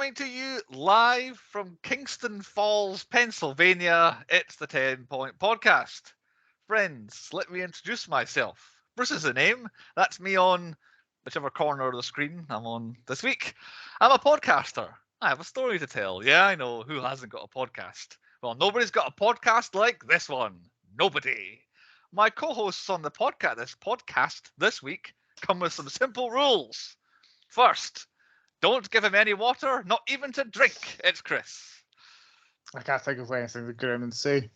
Coming to you live from Kingston Falls, Pennsylvania, it's the 10 Point Podcast. Friends, let me introduce myself. Bruce is the name. That's me on whichever corner of the screen I'm on this week. I'm a podcaster. I have a story to tell. Yeah, I know. Who hasn't got a podcast? Well, nobody's got a podcast like this one. Nobody. My co-hosts on the podcast this week come with some simple rules. First, don't give him any water, not even to drink. It's Chris. I can't think of anything the Gremlins say.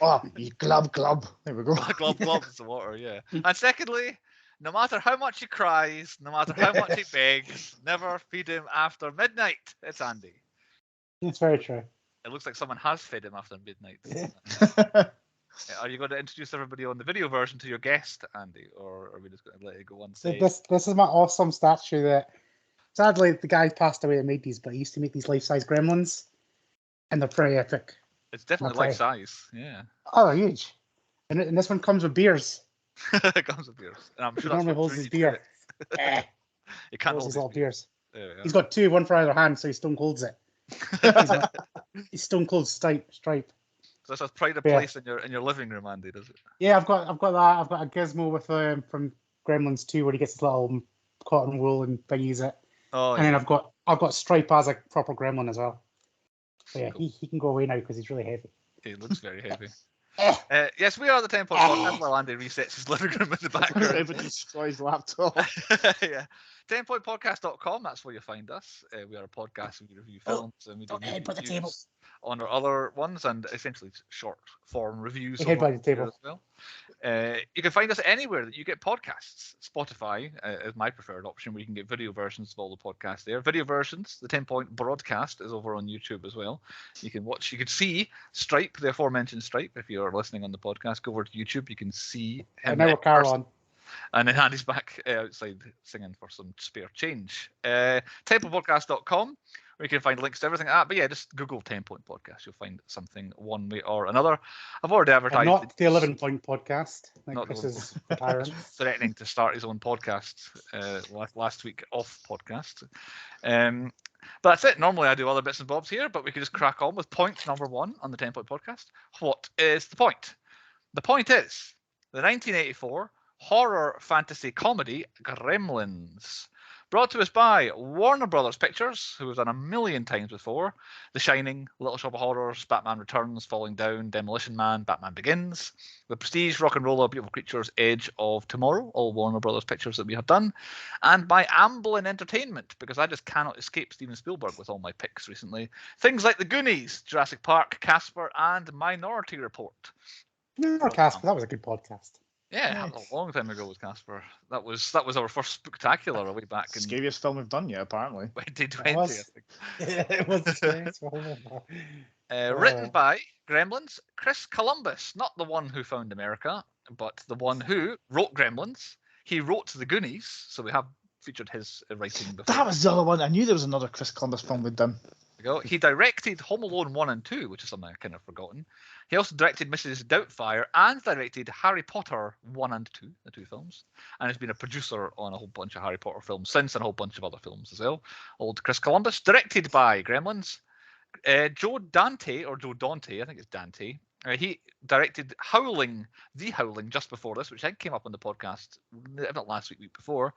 Oh, you glub glub. There we go. Glub glub is the water, yeah. And secondly, no matter how much he cries, no matter how much he begs, never feed him after midnight. It's Andy. It's very true. It looks like someone has fed him after midnight. Are you going to introduce everybody on the video version to your guest, Andy, or are we just going to let it go on stage? This is my awesome statue that, sadly, the guy passed away and made these, but he used to make these life-size gremlins, and they're pretty epic. It's definitely life size, yeah. Oh, they're huge. And this one comes with beers. It comes with beers. And I'm sure he normally holds his beer. He can't hold his little beers. He's got two, one for either hand, so he stone colds it. He's stone cold stripe. So this has pride of place in your living room, Andy, does it? Yeah, I've got that. I've got a Gizmo with from Gremlins 2 where he gets his little cotton wool and thingies it. Oh, and then I've got Stripe as a proper Gremlin as well. So yeah, cool. he can go away now because he's really heavy. He looks very heavy. Yes, we are the 10 Point Podcast while Andy resets his living room in the background. Everybody destroys his laptop. Yeah. 10pointpodcast.com, that's where you find us. We are a podcast, we review films and we do reviews on our other ones and essentially short form reviews by the table as well. You can find us anywhere that you get podcasts. Spotify is my preferred option where you can get video versions of all the podcasts there. Video versions, the 10 Point broadcast is over on YouTube as well. You can see Stripe, the aforementioned Stripe. If you're listening on the podcast, go over to YouTube. You can see him. And now we're Caroline. And then Andy's back outside singing for some spare change. 10pointpodcast.com, where you can find links to everything like that. But yeah, just Google 10 Point Podcast. You'll find something one way or another. I've already advertised. And not the 11 Point Podcast. Not Chris's parents. Threatening to start his own podcast last week off podcast. But that's it. Normally I do other bits and bobs here, but we can just crack on with point number 1 on the 10 Point Podcast. What is the point? The point is the 1984 horror fantasy comedy Gremlins, brought to us by Warner Brothers Pictures, who we've done a million times before. The Shining, Little Shop of Horrors, Batman Returns, Falling Down, Demolition Man, Batman Begins, The Prestige, Rock and Roller, Beautiful Creatures, Edge of Tomorrow, all Warner Brothers Pictures that we have done, and by Amblin Entertainment, because I just cannot escape Steven Spielberg with all my picks recently. Things like The Goonies, Jurassic Park, Casper, and Minority Report. No, Casper, that was a good podcast. Yeah, a long time ago was Casper. That was our first spectacular way back in Scariest film we've done yet, apparently. 2020, I think. It was written by Gremlins, Chris Columbus, not the one who found America, but the one who wrote Gremlins. He wrote The Goonies, so we have featured his writing before. That was the other one. I knew there was another Chris Columbus film we'd done. He directed Home Alone 1 and 2, which is something I've kind of forgotten. He also directed Mrs Doubtfire and directed Harry Potter 1 and 2, the 2 films. And has been a producer on a whole bunch of Harry Potter films since and a whole bunch of other films as well. Old Chris Columbus, directed by Gremlins. Joe Dante, I think it's Dante. He directed The Howling just before this, which I think came up on the podcast, if not last week before.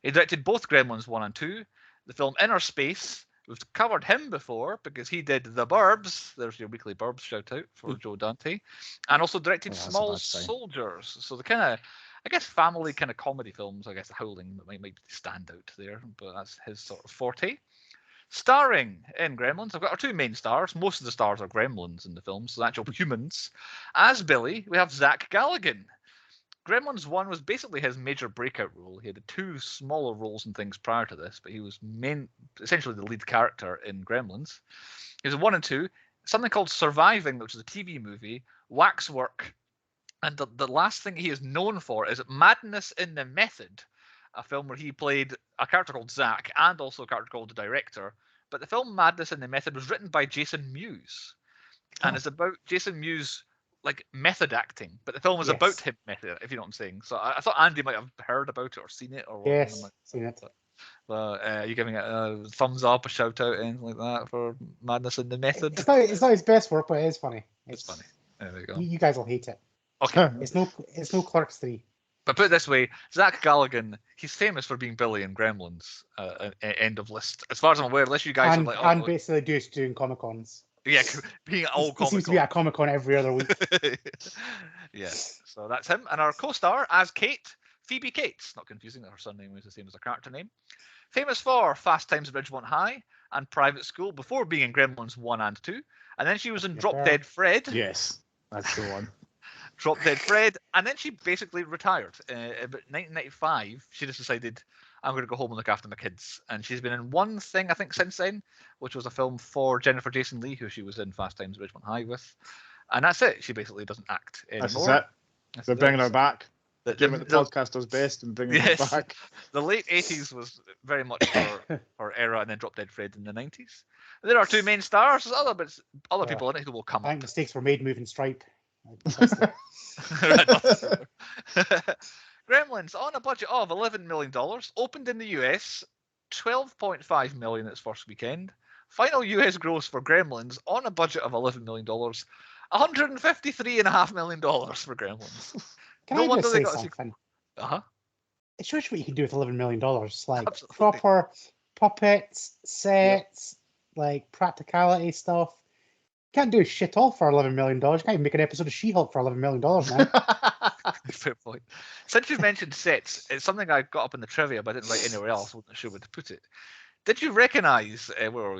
He directed both Gremlins 1 and 2. The film Inner Space. We've covered him before because he did The Burbs. There's your weekly Burbs shout out for Joe Dante. And also directed Small Soldiers. So the kind of, I guess, family kind of comedy films. I guess The Howling might stand out there, but that's his sort of forte. Starring in Gremlins, I've got our 2 main stars. Most of the stars are Gremlins in the film, so actual humans. As Billy, we have Zach Galligan. Gremlins 1 was basically his major breakout role. He had 2 smaller roles and things prior to this, but he was essentially the lead character in Gremlins. He was in 1 and 2, something called Surviving, which is a TV movie, Waxwork, and the last thing he is known for is Madness in the Method, a film where he played a character called Zach and also a character called the Director. But the film Madness in the Method was written by Jason Mewes, and it's about Jason Mewes like method acting, but the film was about him method, if you know what I'm saying. So I thought Andy might have heard about it or seen it or yes, seen it. Are you giving it a thumbs up, a shout out, anything like that for Madness in the Method? It's not his best work, but it is funny. It's funny. There we go. You guys will hate it. Okay. It's no Clerks 3. But put it this way, Zach Galligan, he's famous for being Billy in Gremlins. End of list. As far as I'm aware, unless you guys are like, and basically just doing Comic Cons. yeah, being at all He seems to be at Comic Con every other week. Yeah, so that's him. And our co-star as Kate, Phoebe Cates. Not confusing that her surname is the same as her character name. Famous for Fast Times at Ridgemont High and Private School before being in Gremlins 1 and 2. And then she was in Drop Dead Fred. Yes, that's the one. Drop Dead Fred, and then she basically retired. About 1995, she just decided, I'm going to go home and look after my kids. And she's been in one thing, I think, since then, which was a film for Jennifer Jason Leigh, who she was in Fast Times at Ridgemont High with. And that's it. She basically doesn't act anymore. That's it. They're bringing her back. Doing what the podcast does best and bringing her back. The late 80s was very much her era, and then Drop Dead Fred in the 90s. There are two main stars. There's other people in it who will come I think up. mistakes were made moving Stripe. Gremlins, on a budget of $11 million, opened in the US, $12.5 million its first weekend. Final US gross for Gremlins, on a budget of $11 million, $153.5 million for Gremlins. Can No I wonder just they say got a something? Uh-huh. It shows you what you can do with $11 million. Like Absolutely. proper puppets, sets, like practicality stuff. You can't do shit all for $11 million. You can't even make an episode of She-Hulk for $11 million, man. Fair point. Since you've mentioned sets, it's something I got up in the trivia, but I didn't write anywhere else. I wasn't sure where to put it. Did you recognise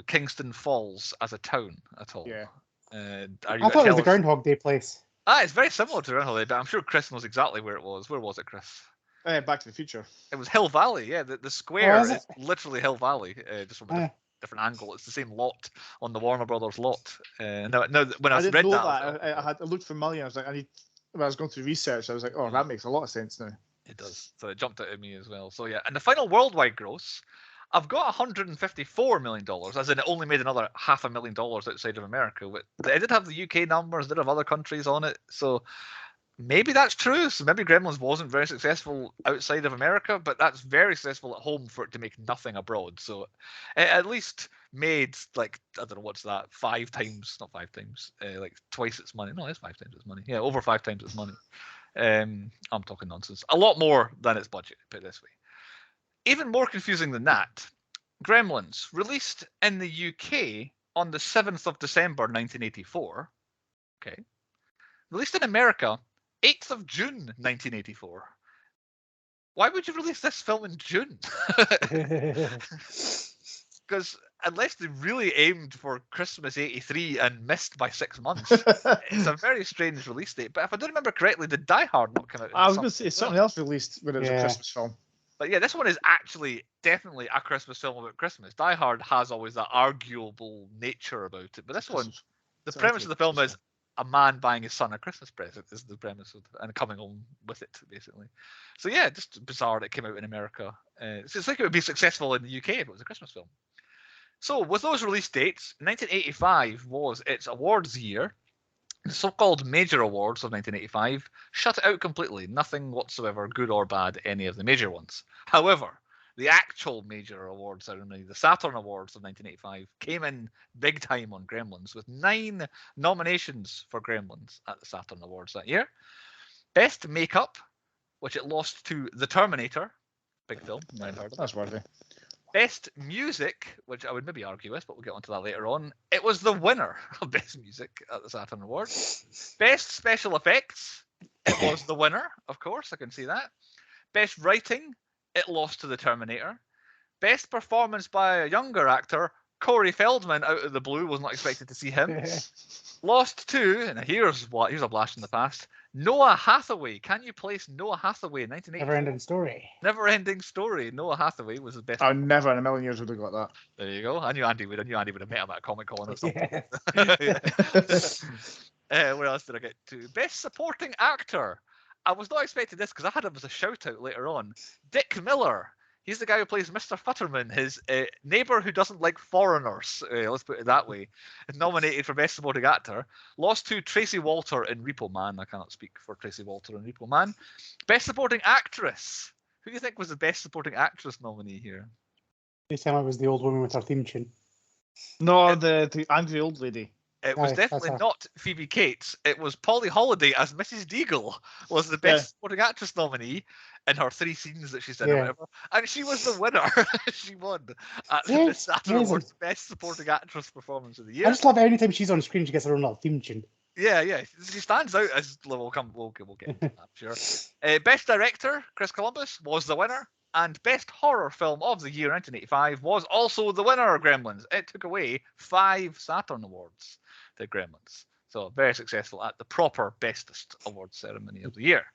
Kingston Falls as a town at all? Yeah. Are you I thought it was the jealous? Groundhog Day place. It's very similar to Groundhog Day, but I'm sure Chris knows exactly where it was. Where was it, Chris? Back to the Future. It was Hill Valley, yeah. The square is is literally Hill Valley, just from a different angle. It's the same lot on the Warner Brothers lot. Now, when I didn't read know that, I looked familiar. I was like, when I was going through research, I was like, oh, that makes a lot of sense now. It does. So it jumped out at me as well. So yeah, and the final worldwide gross, I've got $154 million, as in it only made another $500,000 outside of America. It did have the UK numbers, did have other countries on it, so maybe that's true. So maybe Gremlins wasn't very successful outside of America, but that's very successful at home for it to make nothing abroad. So it at least made, like, I don't know, what's that, like twice its money. No, it's 5 times its money. Yeah, over 5 times its money. I'm talking nonsense. A lot more than its budget, put it this way. Even more confusing than that, Gremlins, released in the UK on the 7th of December 1984. Okay. Released in America 8th of June 1984. Why would you release this film in June? Because unless they really aimed for Christmas 83 and missed by 6 months, it's a very strange release date. But if I don't remember correctly, did Die Hard not come out? I was going to say something else released when it was a Christmas film. But yeah, this one is actually definitely a Christmas film about Christmas. Die Hard has always that arguable nature about it. But this one, the premise of the film is a man buying his son a Christmas present is the premise of, and coming home with it, basically. So yeah, just bizarre that it came out in America. It's like it would be successful in the UK if it was a Christmas film. So with those release dates, 1985 was its awards year. The so-called major awards of 1985 shut it out completely. Nothing whatsoever, good or bad, any of the major ones. However, the actual major award ceremony, the Saturn Awards of 1985, came in big time on Gremlins with 9 nominations for Gremlins at the Saturn Awards that year. Best Makeup, which it lost to The Terminator. Big film. That's worthy. Best Music, which I would maybe argue with, but we'll get onto that later on. It was the winner of Best Music at the Saturn Awards. Best Special Effects, it was the winner, of course, I can see that. Best Writing, it lost to The Terminator. Best Performance by a younger actor, Corey Feldman, out of the blue, was not expected to see him. Lost to, and here's a blast in the past, Noah Hathaway. Can you place Noah Hathaway in 1984? Never-ending story. Never-ending story. Noah Hathaway was the best. I never in a million years would have got that. There you go. I knew Andy would have met him at a Comic-Con or something. Where else did I get to? Best Supporting Actor. I was not expecting this because I had him as a shout-out later on. Dick Miller. He's the guy who plays Mr. Futterman, his neighbour who doesn't like foreigners. Let's put it that way. Nominated for Best Supporting Actor. Lost to Tracy Walter in Repo Man. I cannot speak for Tracy Walter in Repo Man. Best Supporting Actress. Who do you think was the Best Supporting Actress nominee here? This time it was the old woman with her theme tune. No, the angry old lady. It was Aye, that's definitely her. not Phoebe Cates. It was Polly Holliday as Mrs Deagle was the best supporting actress nominee in her 3 scenes that she's in or Yeah. whatever. And she was the winner. She won at the Yes, Saturn amazing. Awards Best Supporting Actress Performance of the I Year. just love it. Anytime she's on screen, she gets her own little theme tune. Yeah. She stands out as we'll get into that, I'm sure. Best Director, Chris Columbus, was the winner. And Best Horror Film of the Year, 1985, was also the winner, Gremlins. It took away 5 Saturn Awards, the Gremlins. So very successful at the proper bestest awards ceremony of the year.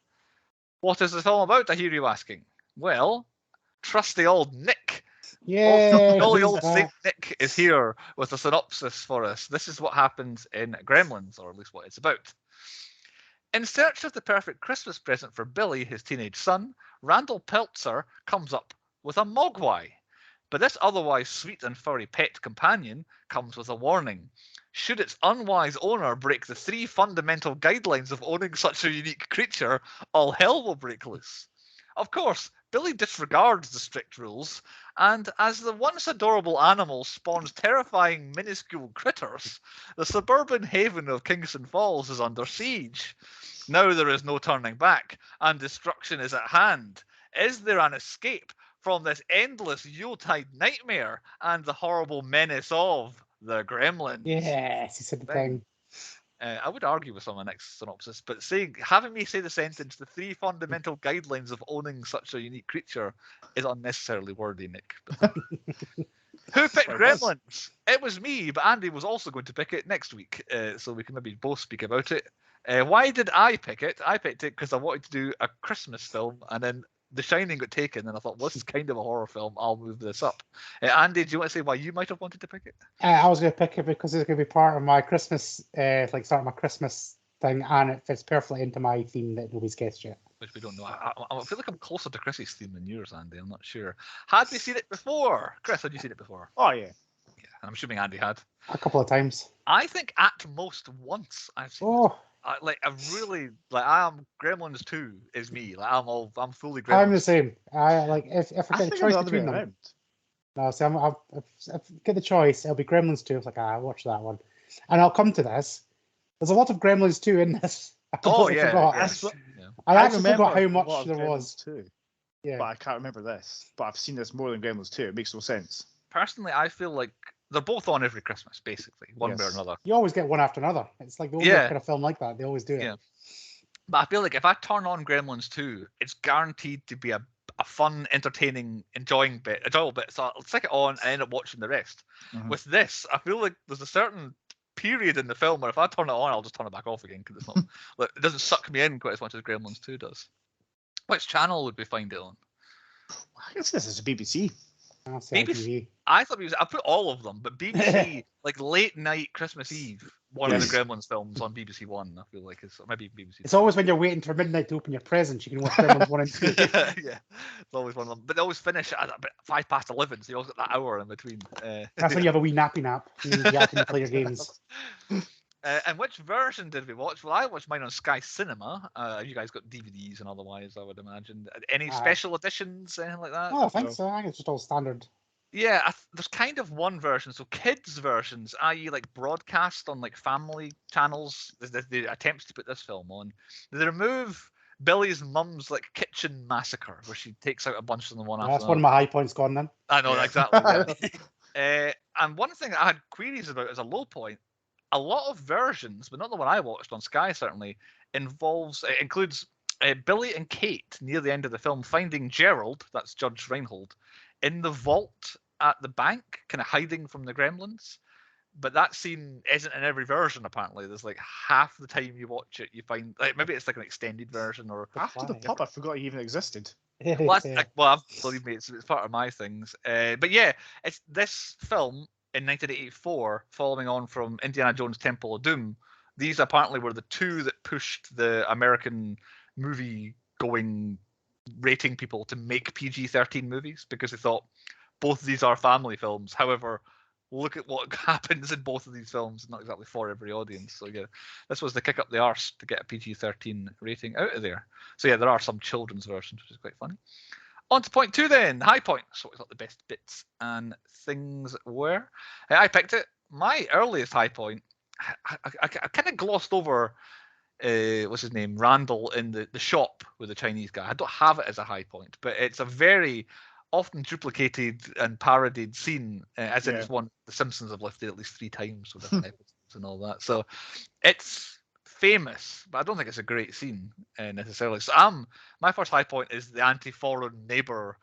What is the film about, I hear you asking? Well, trusty old Nick. Yeah, Jolly he's old Saint back. Nick is here with a synopsis for us. This is what happens in Gremlins, or at least what it's about. In search of the perfect Christmas present for Billy, his teenage son, Randall Peltzer comes up with a Mogwai. But this otherwise sweet and furry pet companion comes with a warning. Should its unwise owner break the 3 fundamental guidelines of owning such a unique creature, all hell will break loose. Of course, Billy disregards the strict rules, and as the once adorable animal spawns terrifying minuscule critters, the suburban haven of Kingston Falls is under siege. Now there is no turning back, and destruction is at hand. Is there an escape from this endless Yuletide nightmare and the horrible menace of the Gremlins? Yes, he said the thing. I would argue with some of the next synopsis, but having me say the sentence, the 3 fundamental guidelines of owning such a unique creature is unnecessarily wordy, Nick. Who picked Gremlins? It was me, but Andy was also going to pick it next week, so we can maybe both speak about it. Why did I pick it? I picked it because I wanted to do a Christmas film, and then The Shining got taken, and I thought, well, this is kind of a horror film. I'll move this up. Andy, do you want to say why you might have wanted to pick it? I was going to pick it because it's going to be part of my Christmas, like start of my Christmas thing, and it fits perfectly into my theme that nobody's guessed yet. Which we don't know. I feel like I'm closer to Chris's theme than yours, Andy. I'm not sure. Had we seen it before? Chris, had you seen it before? Oh, yeah. Yeah, I'm assuming Andy had. A couple of times. I think at most once I've seen it. I am Gremlins 2 is me. Like I'm fully Gremlins. I'm the same. I like if I get a choice between them. Around. No, see, if I get the choice, it'll be Gremlins 2. It's like I'll watch that one, and I'll come to this. There's a lot of Gremlins 2 in this. I forgot. I actually forgot how much there was. Too. Yeah, but I can't remember this. But I've seen this more than Gremlins 2. It makes no sense. Personally, I feel like they're both on every Christmas, basically, one way or another. You always get one after another. It's like the only kind of film like that. They always do it. Yeah. But I feel like if I turn on Gremlins 2, it's guaranteed to be a fun, entertaining, enjoyable bit. So I'll stick it on and end up watching the rest. Mm-hmm. With this, I feel like there's a certain period in the film where if I turn it on, I'll just turn it back off again because it's not like, it doesn't suck me in quite as much as Gremlins 2 does. Which channel would we find it on? I guess this is a BBC. BBC. I thought I put all of them, but BBC, like late night Christmas Eve, one of the Gremlins films on BBC One. I feel like it's maybe BBC. It's always when you're waiting for midnight to open your presents, you can watch Gremlins 1 and 2. Yeah, it's always one of them. But they always finish at about 11:05, so you always got that hour in between. That's when you have a wee nappy nap. You can play your games. And which version did we watch? Well, I watched mine on Sky Cinema. You guys got DVDs and otherwise, I would imagine. Any special editions, anything like that? Oh, I think so. I think it's just all standard. Yeah, there's kind of one version. So kids' versions, i.e. like broadcast on like family channels, the attempts to put this film on, they remove Billy's mum's like kitchen massacre, where she takes out a bunch of them one after That's one of my high points gone then. I know, exactly. Yeah. And one thing I had queries about as a low point, a lot of versions, but not the one I watched on Sky certainly, includes Billy and Kate near the end of the film finding Gerald, that's Judge Reinhold, in the vault at the bank, kind of hiding from the Gremlins. But that scene isn't in every version, apparently. There's like half the time you watch it, you find maybe it's like an extended version or after the pub. I forgot he even existed. Believe me, it's part of my things. But yeah, it's this film in 1984, following on from Indiana Jones Temple of Doom. These apparently were the 2 that pushed the American movie-going rating people to make PG-13 movies, because they thought both of these are family films. However, look at what happens in both of these films. Not exactly for every audience. So yeah, this was the kick up the arse to get a PG-13 rating out of there. So yeah, there are some children's versions, which is quite funny. On to point 2 then. High points. What we thought the best bits and things were. I picked it. My earliest high point, I kind of glossed over, what's his name? Randall in the shop with the Chinese guy. I don't have it as a high point, but it's a very often duplicated and parodied scene, as in it's one the Simpsons have lifted at least 3 times with different episodes and all that. So it's famous, but I don't think it's a great scene necessarily. So my first high point is the anti-foreign neighbor,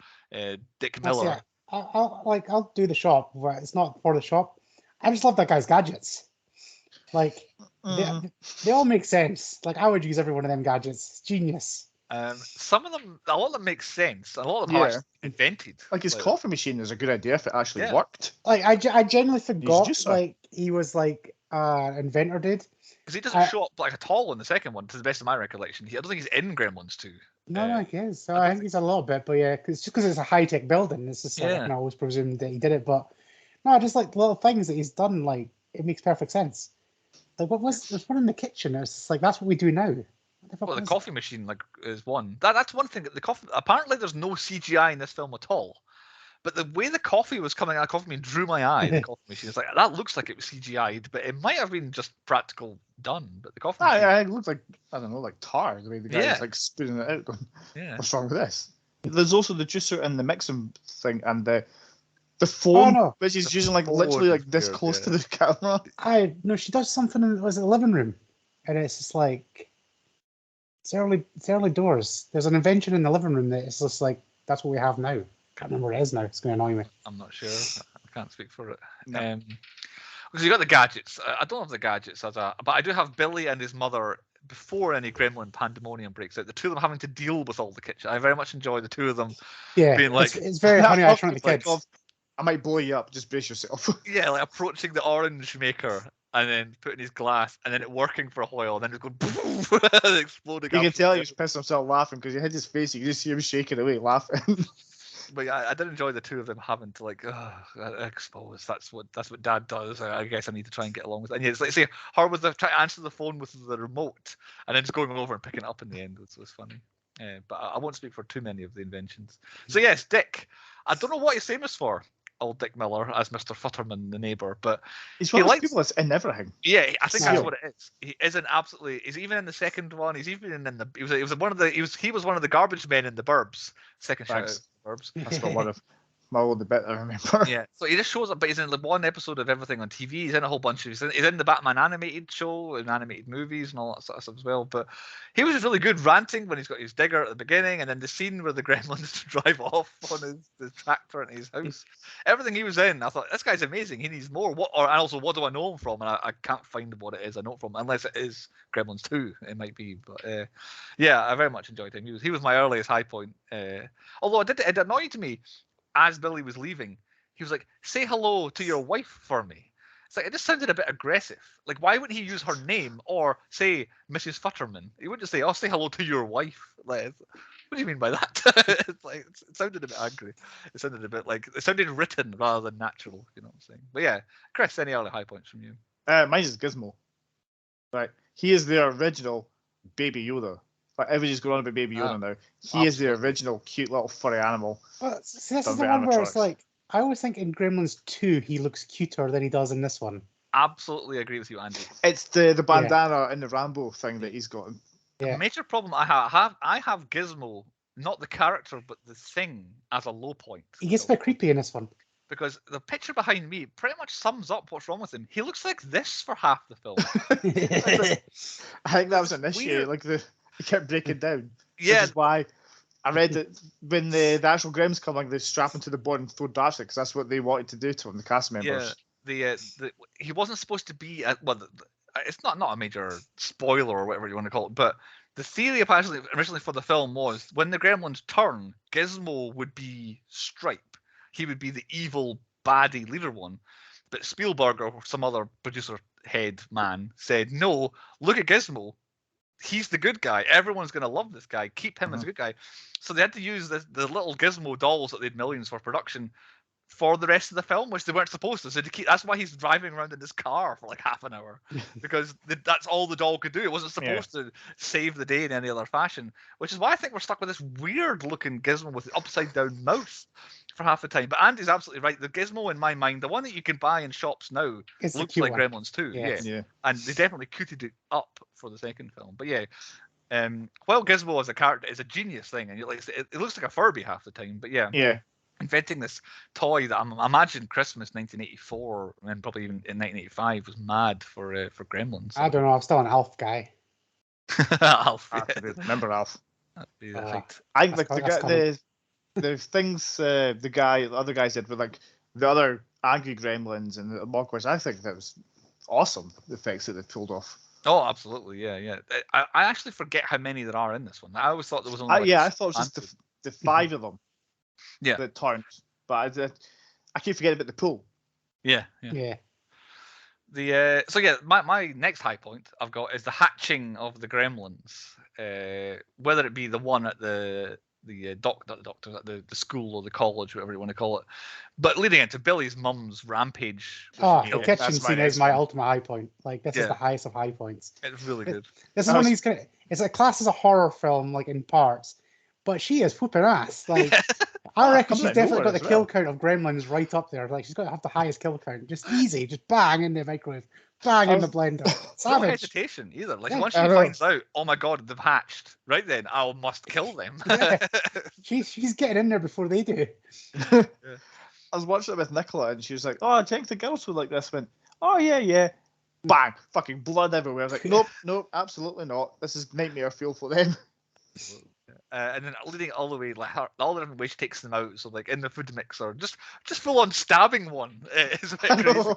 Dick Miller. I'll do the shop, but it's not for the shop. I just love that guy's gadgets. Like they all make sense. Like I would use every one of them gadgets. It's genius. Some of them, a lot of them make sense. A lot of them are actually invented. Like his coffee machine is a good idea if it actually worked. Like I genuinely forgot like he was like inventor did. Because he doesn't show up like at all in the second one, to the best of my recollection. I don't think he's in Gremlins 2. No, I guess. So I think he's a little bit, but yeah, just because it's a high-tech building, it's just like, I can always presume that he did it. But no, just like little things that he's done, like it makes perfect sense. Like there's one in the kitchen. It's just like that's what we do now. Well, the coffee machine like is one. That's one thing. The coffee. Apparently, there's no CGI in this film at all. But the way the coffee was coming out of the coffee machine drew my eye. The coffee machine. It's like that looks like it was CGI'd, but it might have been just practical done. But the coffee machine. It looked like, I don't know, like tar. The way the guy was like spooning it out. Going, what's wrong with this? There's also the juicer and the mixing thing, and the phone, which he's using like literally like this close to the camera. No, she does something in the living room, and it's just like it's early doors. There's an invention in the living room that it's just like that's what we have now. Can't remember what it is now. It's going to annoy me. I'm not sure. I can't speak for it. No. Because you got the gadgets. I don't have the gadgets but I do have Billy and his mother before any Gremlin pandemonium breaks out. The two of them having to deal with all the kitchen. I very much enjoy the two of them being like, it's very Honey I Shrunk the Kids. I might blow you up. Just brace yourself. Yeah, like approaching the orange maker and then putting his glass and then it working for a while and then just going boom, exploding. You can tell he was pissing himself laughing because he had his face. You could just see him shaking away laughing. But yeah, I did enjoy the two of them having to like expose. That's what Dad does. I guess I need to try and get along with it. And yeah, it's like say her with trying to answer the phone with the remote and then just going over and picking it up in the end. It was funny. But I won't speak for too many of the inventions. So yes, Dick. I don't know what he's famous for. Old Dick Miller as Mr. Futterman, the neighbour, but he's one of those people that's in everything. Yeah, I think that's what it is. He isn't absolutely. He's even in the second one. He's even in the. He was one of the. He was one of the garbage men in the Burbs. Second shout out. Burbs. That's got one of my older bit I remember. Yeah, so he just shows up, but he's in like one episode of everything on TV. He's in a whole bunch of. He's in the Batman animated show and animated movies and all that sort of stuff as well. But he was just really good ranting when he's got his digger at the beginning, and then the scene where the Gremlins drive off on his tractor in his house. Everything he was in, I thought this guy's amazing. He needs more. And also, what do I know him from? And I can't find what it is I know it from, unless it is Gremlins 2. It might be, but yeah, I very much enjoyed him. He was my earliest high point. Although it annoyed me. As Billy was leaving, he was like, "Say hello to your wife for me." It's like it just sounded a bit aggressive. Like, why wouldn't he use her name or say Mrs. Futterman? He wouldn't just say, "Oh, say hello to your wife." Like, what do you mean by that? It's like it sounded a bit angry. It sounded a bit like it sounded written rather than natural. You know what I'm saying? But yeah, Chris, any other high points from you? Mine is Gizmo. Right, he is the original Baby Yoda. Like everybody's going on about Baby Yoda now. He is the original cute little furry animal. But this is the one where it's like I always think in Gremlins 2 he looks cuter than he does in this one. Absolutely agree with you, Andy. It's the bandana and the Rambo thing that he's got. The major problem I have Gizmo, not the character but the thing, as a low point. He gets a bit creepy in this one. Because the picture behind me pretty much sums up what's wrong with him. He looks like this for half the film. I think that was an issue. Weird. Like he kept breaking down. Yeah. Which is why I read that when the actual Grims come, like they strap him to the board and throw darts because that's what they wanted to do to him, the cast members. Yeah. He wasn't supposed to be it's not a major spoiler or whatever you want to call it, but the theory apparently originally for the film was when the Gremlins turn, Gizmo would be Stripe. He would be the evil baddie leader one. But Spielberg or some other producer head man said, no, look at Gizmo. He's the good guy. Everyone's going to love this guy. Keep him as a good guy. So they had to use the little Gizmo dolls that they had millions for production for the rest of the film, which they weren't supposed to. So that's why he's driving around in his car for like half an hour, because that's all the doll could do. It wasn't supposed to save the day in any other fashion, which is why I think we're stuck with this weird-looking Gizmo with the upside-down mouth for half the time. But Andy's absolutely right. The Gizmo, in my mind, the one that you can buy in shops now, looks like Gremlins 2. Yeah. And they definitely cuted it up for the second film. But yeah, while Gizmo as a character is a genius thing, and it looks like a Furby half the time. But yeah. Inventing this toy that I imagine Christmas 1984 and probably even in 1985 was mad for Gremlins. I don't know. I'm still an Alf guy. Alf. Remember Alf? That'd be the height. I like the things the other guys did with like the other angry Gremlins and the Mogwais. I think that was awesome. The effects that they pulled off. Oh, absolutely, yeah. I actually forget how many there are in this one. I always thought there was only. I thought it was just the 5 of them. Yeah, the turns, but I keep forgetting about the pool. Yeah. The my next high point I've got is the hatching of the Gremlins. Whether it be the one at the school or the college, whatever you want to call it, but leading into Billy's mum's rampage. The kitchen scene is my ultimate high point. Like this is the highest of high points. It's really good. This is one of these kind of. It's a class as a horror film, like in parts, but she is whooping ass. Like. I reckon she's definitely got the kill count of Gremlins right up there. Like she's got to have the highest kill count. Just easy, just bang in the microwave, bang in the blender. No hesitation either. Like once she finds out, oh my god, they've hatched. Right then, I must kill them. She's getting in there before they do. I was watching it with Nicola, and she was like, "Oh, I think the girls would like this." I went, "Oh yeah." Bang! Fucking blood everywhere. I was like, nope, absolutely not. This is nightmare fuel for them. And then leading all the way, like all the different ways she takes them out. So like in the food mixer, just full on stabbing one is a bit crazy.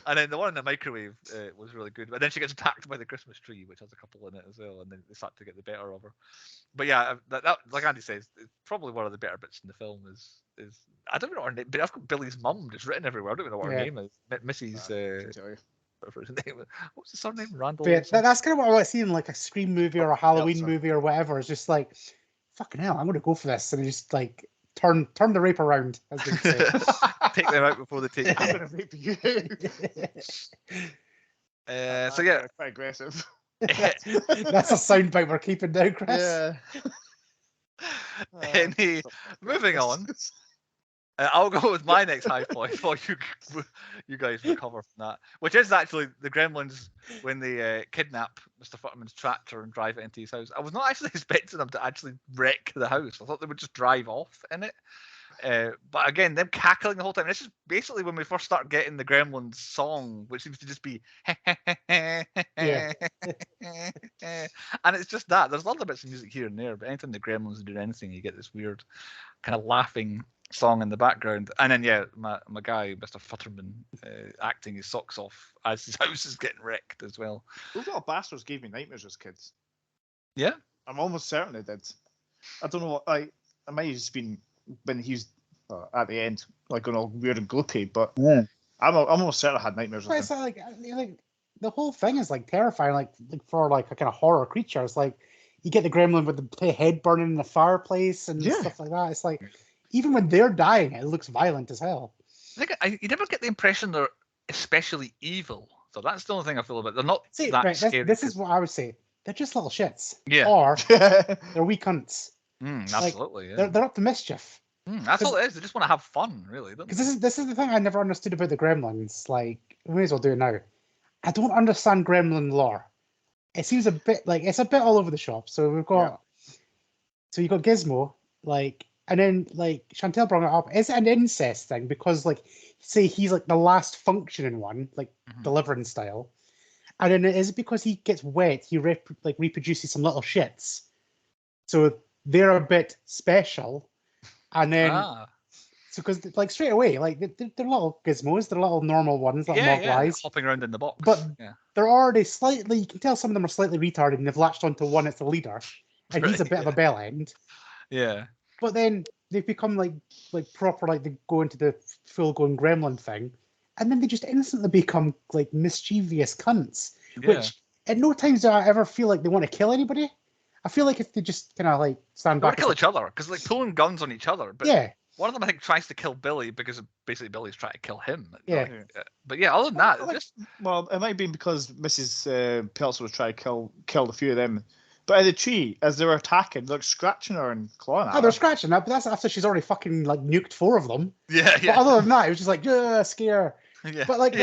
And then the one in the microwave was really good. But then she gets attacked by the Christmas tree, which has a couple in it as well. And then they start to get the better of her. But yeah, that like Andy says, it's probably one of the better bits in the film. Is I don't know what her name, but I've got Billy's mum just written everywhere. I don't even know what her name is. Mrs. What's the surname? Randall. That's kind of what I want to see in like a Scream movie or a Halloween movie or whatever. It's just like, fucking hell, I'm going to go for this, and just like turn the rape around, as they say. Take them out before they take you. I'm going to rape you. So yeah, quite aggressive. That's a soundbite we're keeping down, Chris. Yeah. Moving on. I'll go with my next high point while you guys recover from that, which is actually the Gremlins when they kidnap Mr. Futterman's tractor and drive it into his house. I was not actually expecting them to actually wreck the house. I thought they would just drive off in it. But again, them cackling the whole time. This is basically when we first start getting the Gremlins song, which seems to just be and it's just that. There's other bits of music here and there, but anytime the Gremlins are doing anything, you get this weird kind of laughing song in the background. And then my guy, Mr. Futterman, acting his socks off as his house is getting wrecked as well. Those little bastards gave me nightmares as kids. Yeah? I'm almost certain they did. I don't know what, I might have just been when he's at the end, like going all weird and gloopy, but I'm almost certain I had nightmares. It's like the whole thing is like terrifying, like for like a kind of horror creature. It's like you get the gremlin with the head burning in the fireplace and stuff like that. It's like even when they're dying, it looks violent as hell. You never get the impression they're especially evil. So that's the only thing I feel about. They're not scary. This is what I would say. They're just little shits. Yeah. Or they're wee cunts. Absolutely. They're up to mischief. That's all it is. They just want to have fun, really. Because this is the thing I never understood about the Gremlins. Like, we may as well do it now. I don't understand Gremlin lore. It seems a bit like it's a bit all over the shop. So we've got, so you got Gizmo, like, and then like Chantel brought it up. Is it an incest thing? Because like, say he's like the last functioning one, like Deliverance style, and then is it because he gets wet, he reproduces some little shits, so they're a bit special, and then so because like straight away, like they're little gizmos, they're little normal ones, little Mogwais, hopping around in the box, but they're already slightly. You can tell some of them are slightly retarded, and they've latched onto one as the leader, and he's a bit of a bell end. Yeah. But then they become like proper, like they go into the full-grown gremlin thing, and then they just instantly become like mischievous cunts. Yeah. Which at no times do I ever feel like they want to kill anybody. I feel like if they just kind of like stand back, kill each other because like pulling guns on each other. But One of them, I think, tries to kill Billy because basically Billy's trying to kill him. Yeah. But yeah, other than that, well, it might be because Mrs. Peltzer was trying to kill a few of them. But in the tree, as they were attacking, they're scratching her and clawing at her. They're scratching her, but that's after she's already fucking like nuked 4 of them. Yeah. But other than that, it was just like, scare. Yeah. But like,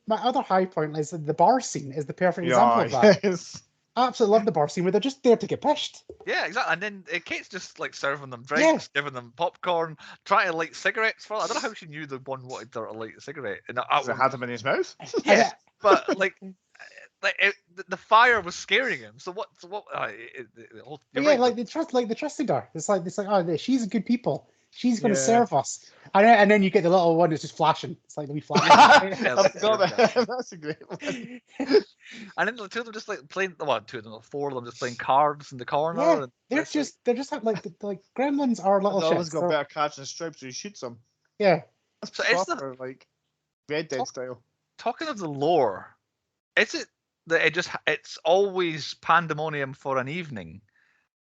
my other high point is the bar scene is the perfect example of that. Yes. I absolutely love the bar scene where they're just there to get pished. Yeah, exactly. And then Kate's just like serving them drinks, giving them popcorn, trying to light cigarettes for. I don't know how she knew the one wanted her to light a cigarette. And it had him in his mouth. Yeah, but like the fire was scaring him. So what? Right. Like they trusted her. It's like oh, she's a good people. She's going to serve us. And then you get the little one that's just flashing. It's like the wee flash. That's a great one. And then the 2 of them just like playing. Well, 2 of them, 4 of them just playing cards in the corner. Yeah, and they're just like Gremlins are little shits. Always got better catch and stripes, so he shoots them. Yeah. So it's like Red Dead style. Talking of the lore, is it that it's always pandemonium for an evening?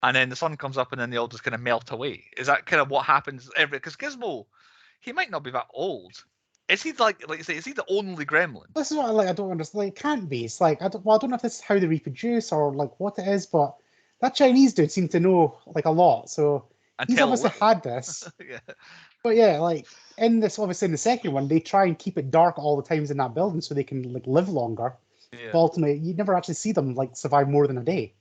And then the sun comes up, and then they all just kind of melt away. Is that kind of what happens because Gizmo, he might not be that old. Is he like you say? Is he the only gremlin? This is what I don't understand. Like, it can't be. It's like I don't know if this is how they reproduce or like what it is, but that Chinese dude seemed to know like a lot. So he's obviously had this. Yeah. But yeah, like in this, obviously in the second one, they try and keep it dark all the times in that building so they can like live longer. Yeah. But ultimately, you never actually see them like survive more than a day.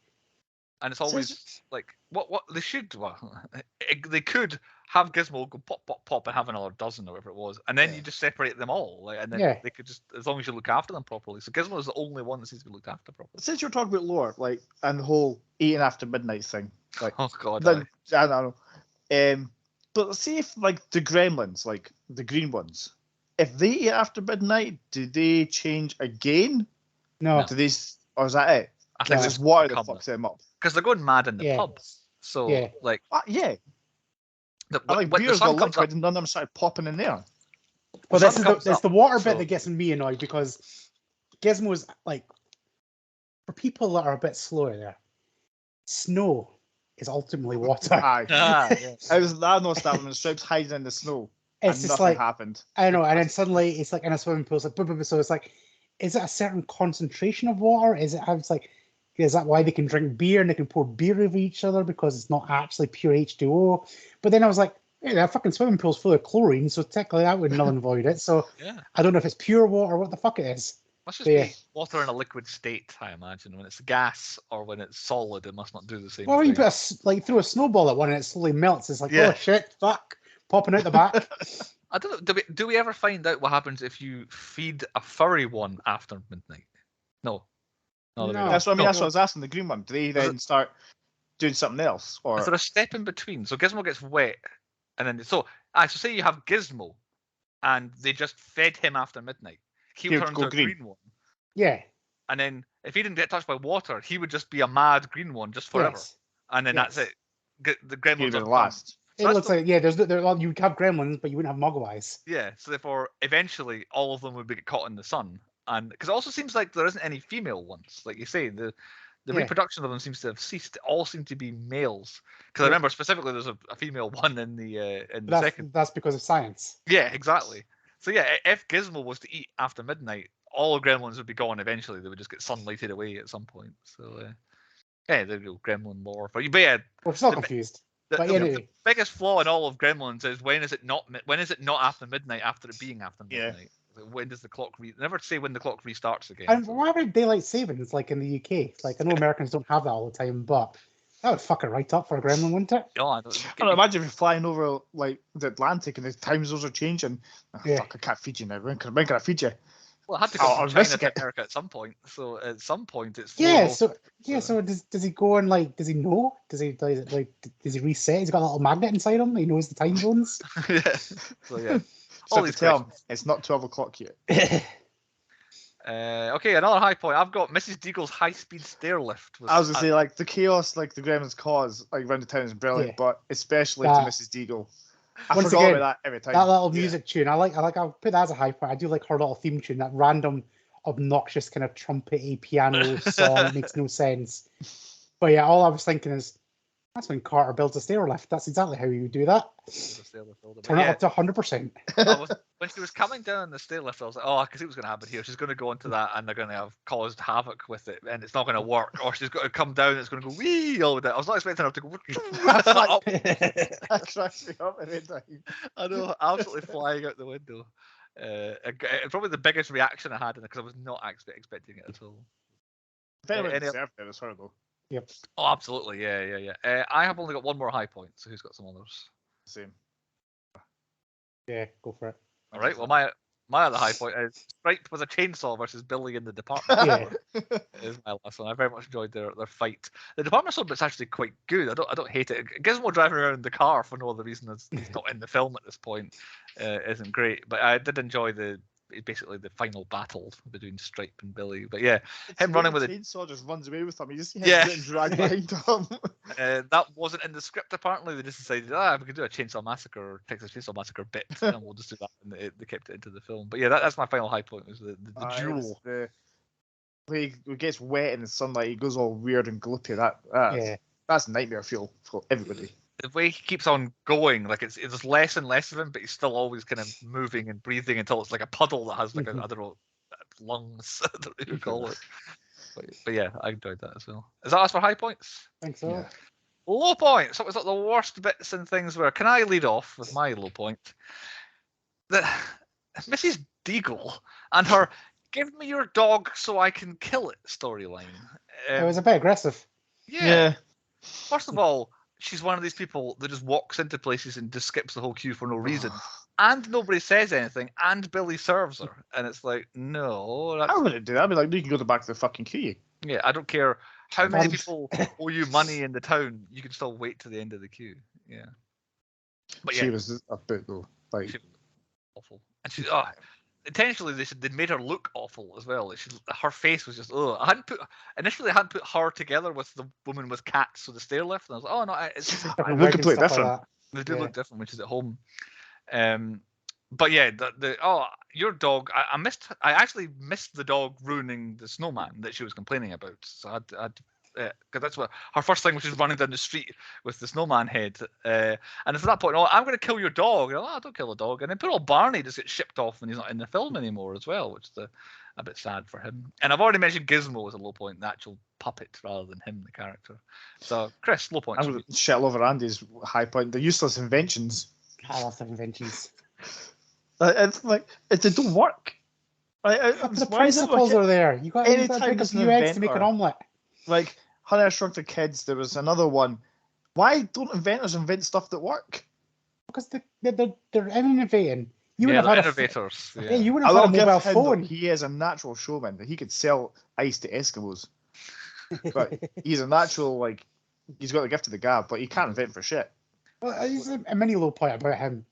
And it's always like what they should. Well, they could have Gizmo go pop and have another dozen or whatever it was, and then you just separate them all, and then they could just, as long as you look after them properly. So Gizmo is the only one that seems to be looked after properly. Since you're talking about lore, like, and the whole eating after midnight thing, like, oh god, I don't know. But see if like the Gremlins, like the green ones, if they eat after midnight, do they change again? No. Do these, or is that it? I think this water that fucks them up. Because they're going mad in the pub. So, like... like beers got liquid and none of them started popping in there. Well, it's the water bit that gets me annoyed because Gizmo's, like... For people that are a bit slower there, snow is ultimately water. I noticed that when the stripes hiding in the snow. It's just nothing happened. I know, and then suddenly it's like in a swimming pool. It's like, so it's like, is it a certain concentration of water? Is that why they can drink beer and they can pour beer over each other because it's not actually pure H2O? But then I was like, hey, that fucking swimming pool's full of chlorine, so technically that would null and void it. So I don't know if it's pure water or what the fuck it is. Must just be water in a liquid state, I imagine. When it's gas or when it's solid, it must not do the same thing. Well, you throw a snowball at one and it slowly melts. It's like, oh shit, fuck, popping out the back. I don't know. Do we ever find out what happens if you feed a furry one after midnight? No. That's what I mean. That's what I was asking. The green one. Do they then start doing something else, or is there a step in between? So Gizmo gets wet, and then so say you have Gizmo, and they just fed him after midnight. He would turn into a green one. Yeah. And then if he didn't get touched by water, he would just be a mad green one just forever. Yes. And then that's it. The Gremlins are last. So it looks like you would have Gremlins, but you wouldn't have Mogwais. Yeah. So therefore, eventually, all of them would be caught in the sun. And because it also seems like there isn't any female ones, like you say, the reproduction of them seems to have ceased. All seem to be males. Because I remember specifically there's a female one in the second. That's because of science. Yeah, exactly. So yeah, if Gizmo was to eat after midnight, all Gremlins would be gone eventually. They would just get sunlighted away at some point. So there you go, Gremlin lore. But we're still confused. The biggest flaw in all of Gremlins is when is it not after midnight after it being after midnight? Yeah. When does the clock never say when the clock restarts again? And why about daylight savings like in the UK? Like I know Americans don't have that all the time, but that would fuck it right up for a Gremlin, wouldn't it? Yeah, I don't imagine if you're flying over like the Atlantic and the time zones are changing. Fuck, I can't feed you now. When can I feed you? Well, I had to go from China to America at some point. So at some point it's So does he go and like? Does he know? Does he reset? He's got a little magnet inside him. He knows the time zones. Yeah. So yeah. All these tell him it's not 12 o'clock yet. Okay, another high point. I've got Mrs. Deagle's high-speed stair lift. I was gonna say, like the chaos, like the Gremlins cause, like around the town is brilliant, but especially to Mrs. Deagle. I forgot about that every time. That little music tune, I'll put that as a high point. I do like her little theme tune, that random, obnoxious kind of trumpety piano song that makes no sense. But yeah, all I was thinking is, That's when Carter builds a stair lift. That's exactly how you do that. Turn it up to 100%. When she was coming down the stair lift, I was like, oh, I can see what's going to happen here. She's going to go into that, and they're going to have caused havoc with it, and it's not going to work. Or she's going to come down, and it's going to go wee all the way. I was not expecting her to go up. That cracks me up every time. I know, absolutely flying out the window. Probably the biggest reaction I had in it, because I was not expecting it at all. If anyone deserved it, it's her though. Yep. Oh, absolutely. Yeah. I have only got one more high point, so who's got some others? Same. Yeah, go for it. All right. Well, my other high point is Stripe with a chainsaw versus Billy in the department. Yeah. Is my last one. I very much enjoyed their fight. The department store bit's actually quite good. I don't hate it. Gizmo driving around in the car for no other reason as he's not in the film at this point isn't great. But I did enjoy basically the final battle between Stripe and Billy. But yeah, him running with a chainsaw just runs away with him. You just see him getting dragged behind him. That wasn't in the script apparently. They just decided, we could do a Chainsaw Massacre or Texas Chainsaw Massacre bit, and we'll just do that. And they kept it into the film. But yeah, that's my final high point. Was the duel. He gets wet in the sunlight. He goes all weird and gloopy. That's nightmare fuel for everybody. The way he keeps on going, like there's less and less of him, but he's still always kind of moving and breathing until it's like a puddle that has like I don't know, lungs. I don't know what you call it. But yeah, I enjoyed that as well. Is that us for high points? I think so. Yeah. Low points. What was like the worst bits and things were? Can I lead off with my low point? The Mrs Deagle and her "give me your dog so I can kill it" storyline. It was a bit aggressive. Yeah. First of all, she's one of these people that just walks into places and just skips the whole queue for no reason. And nobody says anything, and Billy serves her. And it's like, no. I wouldn't do that. I'd be like, you can go to the back of the fucking queue. Yeah, I don't care how many people owe you money in the town, you can still wait to the end of the queue. Yeah. But she was a bit, though. Like, she was awful. And she, intentionally, they made her look awful as well. Her face was just, initially I hadn't put her together with the woman with cats, so the stair lift, and I was like, oh no, it's they look completely different. Like they do look different when she's at home. But yeah, your dog. I actually missed the dog ruining the snowman that she was complaining about. So because that's what her first thing was, she's running down the street with the snowman head, and it's at that point, I'm going to kill your dog. Don't kill the dog. And then poor old Barney just gets shipped off and he's not in the film anymore as well, which is a bit sad for him. And I've already mentioned Gizmo as a low point, the actual puppet rather than him, the character. So Chris, low point. I'm going to shit over Andy's high point. The useless inventions. I love the inventions. It's like they don't work. The principles are there. You got to break a few eggs to make an omelette. Like Honey, I Shrunk the Kids. There was another one. Why don't inventors invent stuff that work? Because they're innovating. You would have had innovators. You would have had a mobile phone. He is a natural showman. He could sell ice to Eskimos. But he's a natural, he's got the gift of the gab, but he can't invent for shit. Well, there's a mini low point about him.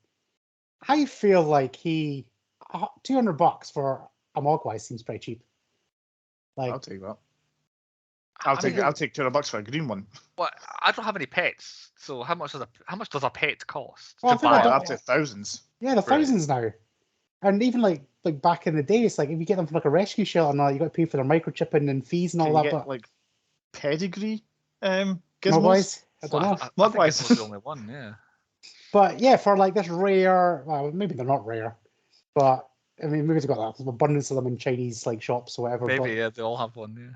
I feel like $200 for a Mogwai seems pretty cheap. I'll take that. I'll take $200 for a green one. Well, I don't have any pets, so how much does a pet cost? Well, to buy up to thousands. Yeah, the thousands now. And even like back in the day, it's like if you get them from a rescue shelter and all, you got to pay for their microchipping and fees and all that. But pedigree Mogwais? I don't know. Mogwais was the only one, yeah. But yeah, for this rare, well, maybe they're not rare, but I mean, maybe they've got that abundance of them in Chinese shops or whatever. Maybe, yeah, they all have one, yeah.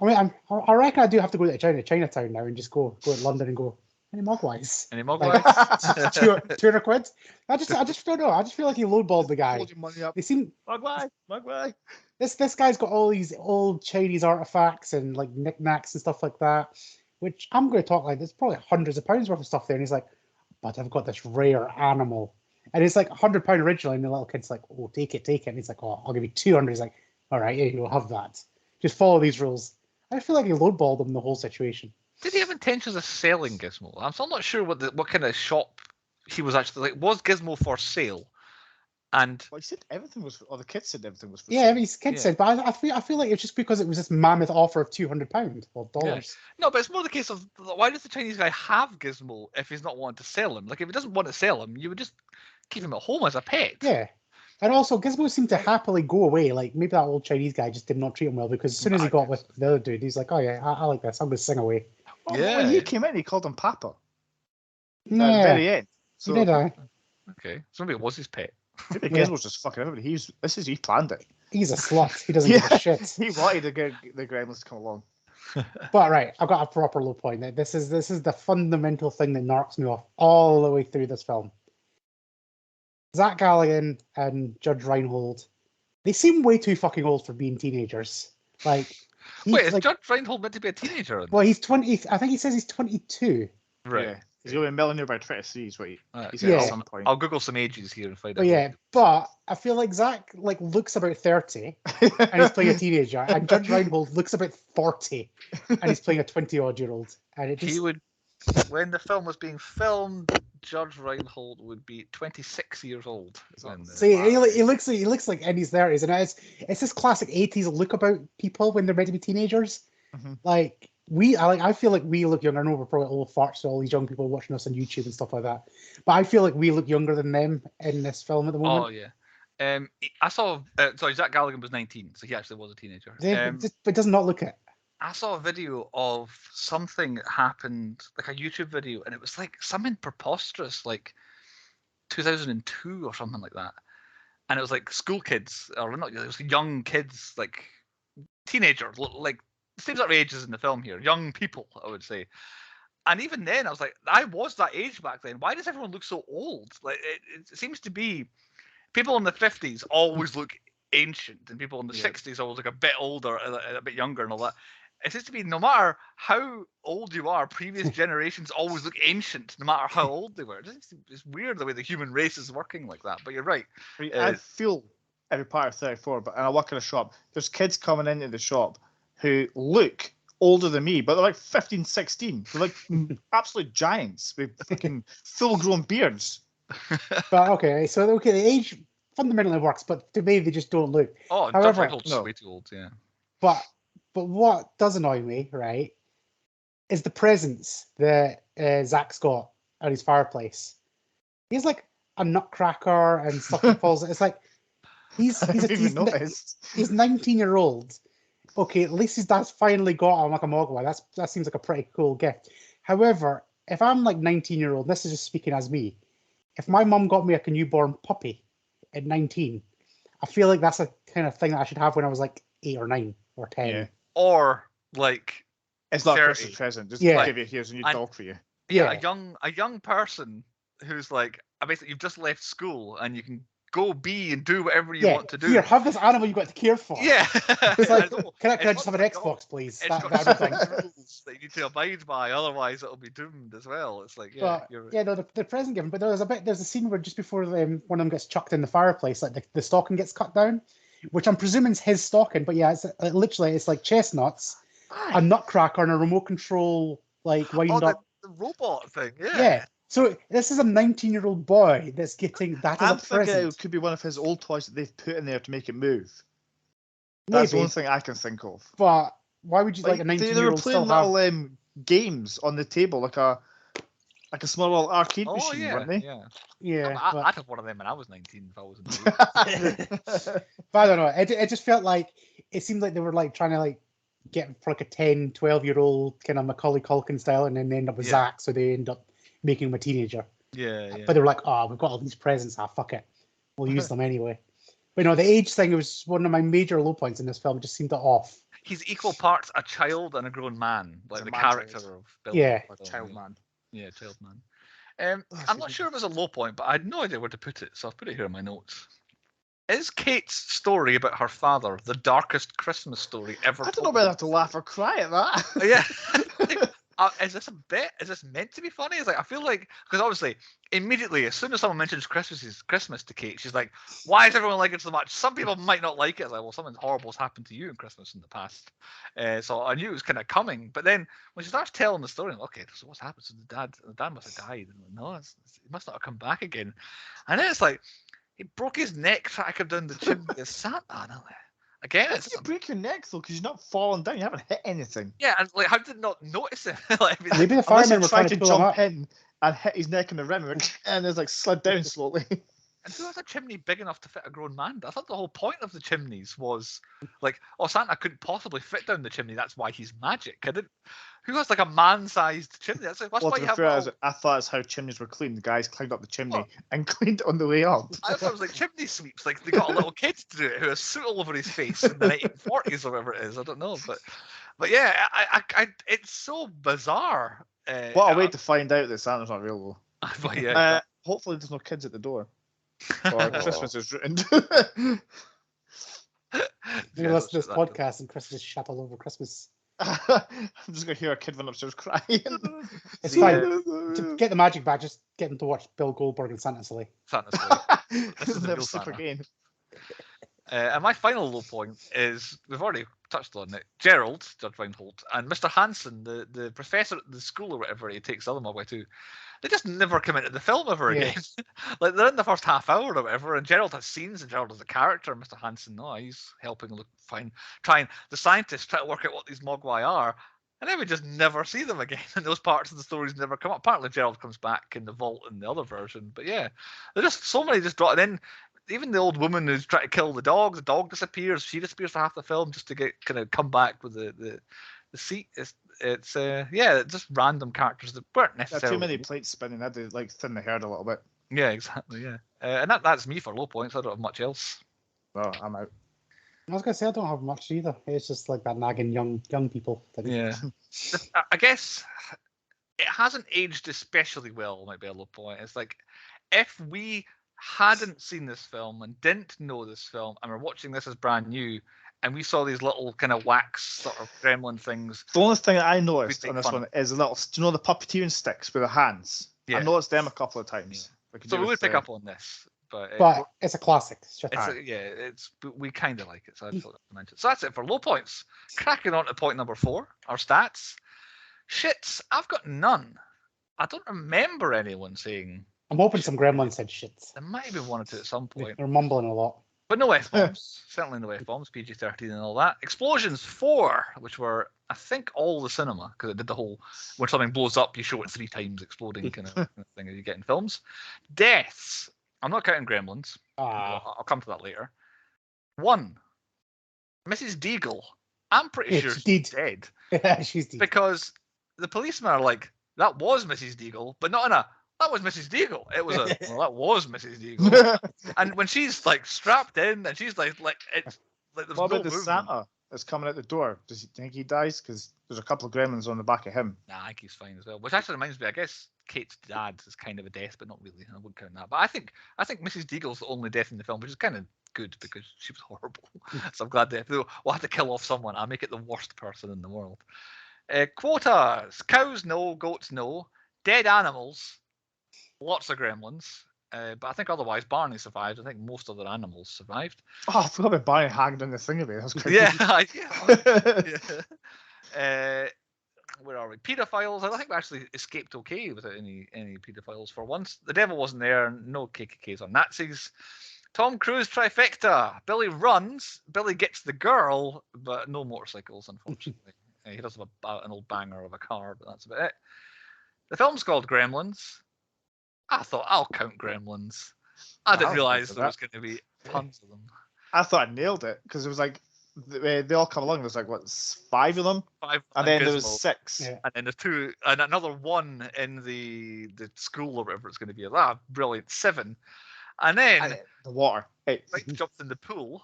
I mean, I reckon I do have to go to Chinatown now and just go to London and go, any Mogwais? Any Mogwais? £200? I just don't know. I just feel like he lowballed the guy. Hold your money up. They seem Mogwai. This guy's got all these old Chinese artifacts and knickknacks and stuff like that, which I'm going to talk there's probably hundreds of pounds worth of stuff there, and he's like, but I've got this rare animal, and it's £100 originally, and the little kid's like, oh, take it, and he's like, oh, I'll give you 200. He's like, all right, yeah, you'll have that. Just follow these rules. I feel like he lowballed him the whole situation. Did he have intentions of selling Gizmo? I'm still not sure what kind of shop he was actually Was Gizmo for sale? And he said everything was, or the kid said everything was for sale. Yeah, his kid said, but I feel like it's just because it was this mammoth offer of £200 or dollars. Yeah. No, but it's more the case of why does the Chinese guy have Gizmo if he's not wanting to sell him? If he doesn't want to sell him, you would just keep him at home as a pet. Yeah. And also, Gizmo seemed to happily go away. Maybe that old Chinese guy just did not treat him well, because as soon as he got with the other dude, he's like, oh yeah, I like this. I'm going to sing away. When he came in, he called him Papa. Yeah. At the very end. So, did I? Okay. So maybe it was his pet. Maybe Gizmo's just fucking everybody. He planned it. He's a slut. He doesn't give a shit. He wanted the Gremlins to come along. But right, I've got a proper low point. This is the fundamental thing that knocks me off all the way through this film. Zach Galligan and Judge Reinhold, they seem way too fucking old for being teenagers. Like, wait, is Judge Reinhold meant to be a teenager? Well, he's 20. I think he says he's 22. Right. Yeah. He's going to be a millionaire by 23 is what he said at some point. I'll Google some ages here and find out. Yeah, but I feel like Zach looks about 30 and he's playing a teenager, and Judge Reinhold looks about 40 and he's playing a 20-odd-year-old. And it just... He would, when the film was being filmed, Judge Reinhold would be 26 years old. See, he looks like in his 30s, and it's this classic 80s look about people when they're meant to be teenagers. Mm-hmm. Like, I feel like we look younger. I know we're probably old farts to all these young people watching us on YouTube and stuff like that, but I feel like we look younger than them in this film at the moment. Oh yeah. I saw. Sorry, Zach Galligan was 19, so he actually was a teenager. But does not look it. I saw a video of something that happened, like a YouTube video, and it was like something preposterous, like 2002 or something like that. And it was like school kids, or not, it was young kids, like teenagers, like same sort of ages in the film here, young people, I would say. And even then, I was like, I was that age back then. Why does everyone look so old? Like, it seems to be people in the 50s always look ancient, and people in the 60s always look a bit older, a bit younger, and all that. It seems to be no matter how old you are, previous generations always look ancient, no matter how old they were. It's weird the way the human race is working like that. But you're right. I feel every part of 34, and I work in a shop. There's kids coming into the shop who look older than me, but they're like 15, 16. They're like absolute giants with fucking full-grown beards. But the age fundamentally works, but to me they just don't look. Oh, However, Judge way too old, yeah. But what does annoy me, right, is the presents that Zach's got at his fireplace. He's like a nutcracker and stuff that falls. It's like he's 19-year-old. Okay, at least his dad's finally got him like a Mogwai. That seems like a pretty cool gift. However, if I'm like 19-year-old, this is just speaking as me. If my mum got me like a newborn puppy at 19, I feel like that's a kind of thing that I should have when I was like 8 or 9 or 10. Yeah. Or like it's not a Christmas present. Just give you here's a new dog for you. Yeah, a young person who's like, basically you've just left school and you can go be and do whatever you want to do. Here, have this animal you've got to care for. Yeah. It's like, can I just have an Xbox, please? It's got rules that you need to abide by, otherwise it'll be doomed as well. It's like, the present given, but there's a scene where just before one of them gets chucked in the fireplace, like the stocking gets cut down, which I'm presuming is his stocking, but yeah, it's literally it's like chestnuts, a nutcracker, and a remote control like wind up. The robot thing, yeah. Yeah. So this is a 19-year-old boy that's getting that as a present. It could be one of his old toys that they've put in there to make it move. That's the only thing I can think of. But why would you like a 19-year-old They were playing little games on the table, like a small little arcade machine, weren't they? Yeah. I'd have one of them when I was 19 if I wasn't. But I don't know. It just felt like it seemed like they were like trying to like get for like a 10, 12-year-old kind of Macaulay Culkin style, and then they end up with Zach, so they end up making him a teenager. Yeah. But they were like, oh, we've got all these presents. Fuck it. We'll use them anyway. But no, the age thing was one of my major low points in this film. It just seemed off. He's equal parts a child and a grown man, like the character of Bill. Child man. Yeah, child man. I'm not sure if it was a low point, but I had no idea where to put it, so I've put it here in my notes. Is Kate's story about her father the darkest Christmas story ever? I don't know whether I have to laugh or cry at that. Yeah. Is this a bit? Is this meant to be funny? It's like I feel like because obviously immediately as soon as someone mentions Christmas to Kate, she's like, "Why is everyone like it so much?" Some people might not like it. It's like, well, something horrible's happened to you in Christmas in the past, so I knew it was kind of coming. But then when she starts telling the story, I'm like, okay, so what's happened? So the dad must have died. And I'm like, no, he must not have come back again. And then it's like he broke his neck trying to come down the chimney of Santa. And I'm like, again, how did you break your neck though? Because you're not falling down. You haven't hit anything. Yeah, and like, how did you not notice it? Like, maybe the firemen were trying to jump in and hit his neck in the rim, and it's like slid down slowly. And who has a chimney big enough to fit a grown man? I thought the whole point of the chimneys was like, oh, Santa couldn't possibly fit down the chimney. That's why he's magic. Who has like a man-sized chimney? That's why you have. I thought that's how chimneys were cleaned. The guys climbed up the chimney and cleaned it on the way up. I thought it was like chimney sweeps. Like they got a little kid to do it who has soot all over his face in the 1940s or whatever it is. I don't know, but yeah, it's so bizarre. What a way to find out that Santa's not real, though. But yeah, hopefully there's no kids at the door. Or Christmas is ruined. You listen to this podcast and Chris is shut all over Christmas. I'm just going to hear a kid run upstairs crying. It's fine. To get the magic back, just get them to watch Bill Goldberg and Santa's Slay. Santa's Slay. This is the real super Santa. game. And my final low point is, we've already touched on it, Gerald, Judge Reinhold, and Mr. Hansen, the professor at the school or whatever he takes the other Mogwai to, they just never come into the film ever again. Like, they're in the first half hour or whatever, and Gerald has scenes, and Gerald is a character, and Mr. Hansen, no, he's helping the scientists try to work out what these Mogwai are, and then we just never see them again, and those parts of the stories never come up. Apparently Gerald comes back in the vault in the other version, but yeah, there's just so many just drop, and then even the old woman who's trying to kill the dog disappears. She disappears for half the film just to get kind of come back with the seat. It's just random characters that weren't necessarily. Too many plates spinning. I had to like thin the herd a little bit. Yeah, exactly. Yeah, and that's me for low points. I don't have much else. Well, I'm out. I was gonna say I don't have much either. It's just like that nagging young people thing. Yeah, I guess it hasn't aged especially well. Might be a low point. It's like if we hadn't seen this film and didn't know this film and we're watching this as brand new and we saw these little kind of wax sort of gremlin things. The only thing I noticed on this one is the puppeteering sticks with the hands. Yeah. I noticed them a couple of times. Yeah. So we would pick up on this. But it's a classic. We kind of like it, so I thought to mention. So that's it for low points. Cracking on to point number 4, our stats. Shits, I've got none. I don't remember anyone saying. I'm hoping some Gremlins said shits. There might have been one or two at some point. They're mumbling a lot. But no F-bombs. Certainly no F-bombs, PG-13 and all that. Explosions, 4, which were, I think, all the cinema, because it did the whole, when something blows up, you show it 3 times exploding kind of thing that you get in films. Deaths, I'm not counting Gremlins. I'll come to that later. 1, Mrs. Deagle. I'm pretty sure she's dead. She's dead. Because the policemen are like, that was Mrs. Deagle, but not in a, that was Mrs. Deagle. It was that was Mrs. Deagle. And when she's like strapped in and she's like it's like there's what no about the Santa that's coming out the door? Does he think he dies? Because there's a couple of gremlins on the back of him. Nah, I think he's fine as well. Which actually reminds me, I guess Kate's dad is kind of a death, but not really. I wouldn't count that. But I think Mrs. Deagle's the only death in the film, which is kind of good because she was horrible. So I'm glad we'll have to kill off someone. I'll make it the worst person in the world. Quotas: cows no, goats no, dead animals. Lots of gremlins, but I think otherwise Barney survived. I think most other animals survived. Oh, I forgot about Barney hanged on the thing of it. That was crazy. Yeah. Where are we? Pedophiles. I think we actually escaped okay without any pedophiles for once. The devil wasn't there. No KKKs or Nazis. Tom Cruise trifecta. Billy runs. Billy gets the girl, but no motorcycles, unfortunately. He does have an old banger of a car, but that's about it. The film's called Gremlins. I thought I'll count Gremlins. I didn't realise there was going to be tons of them. I thought I nailed it because it was like they all come along. There's like 5 of them, 5, and then Gizmo. there was 6, and then there's 2, and another 1 in the school or whatever it's going to be. Brilliant, 7, and then the water. 8. Mike jumps in the pool.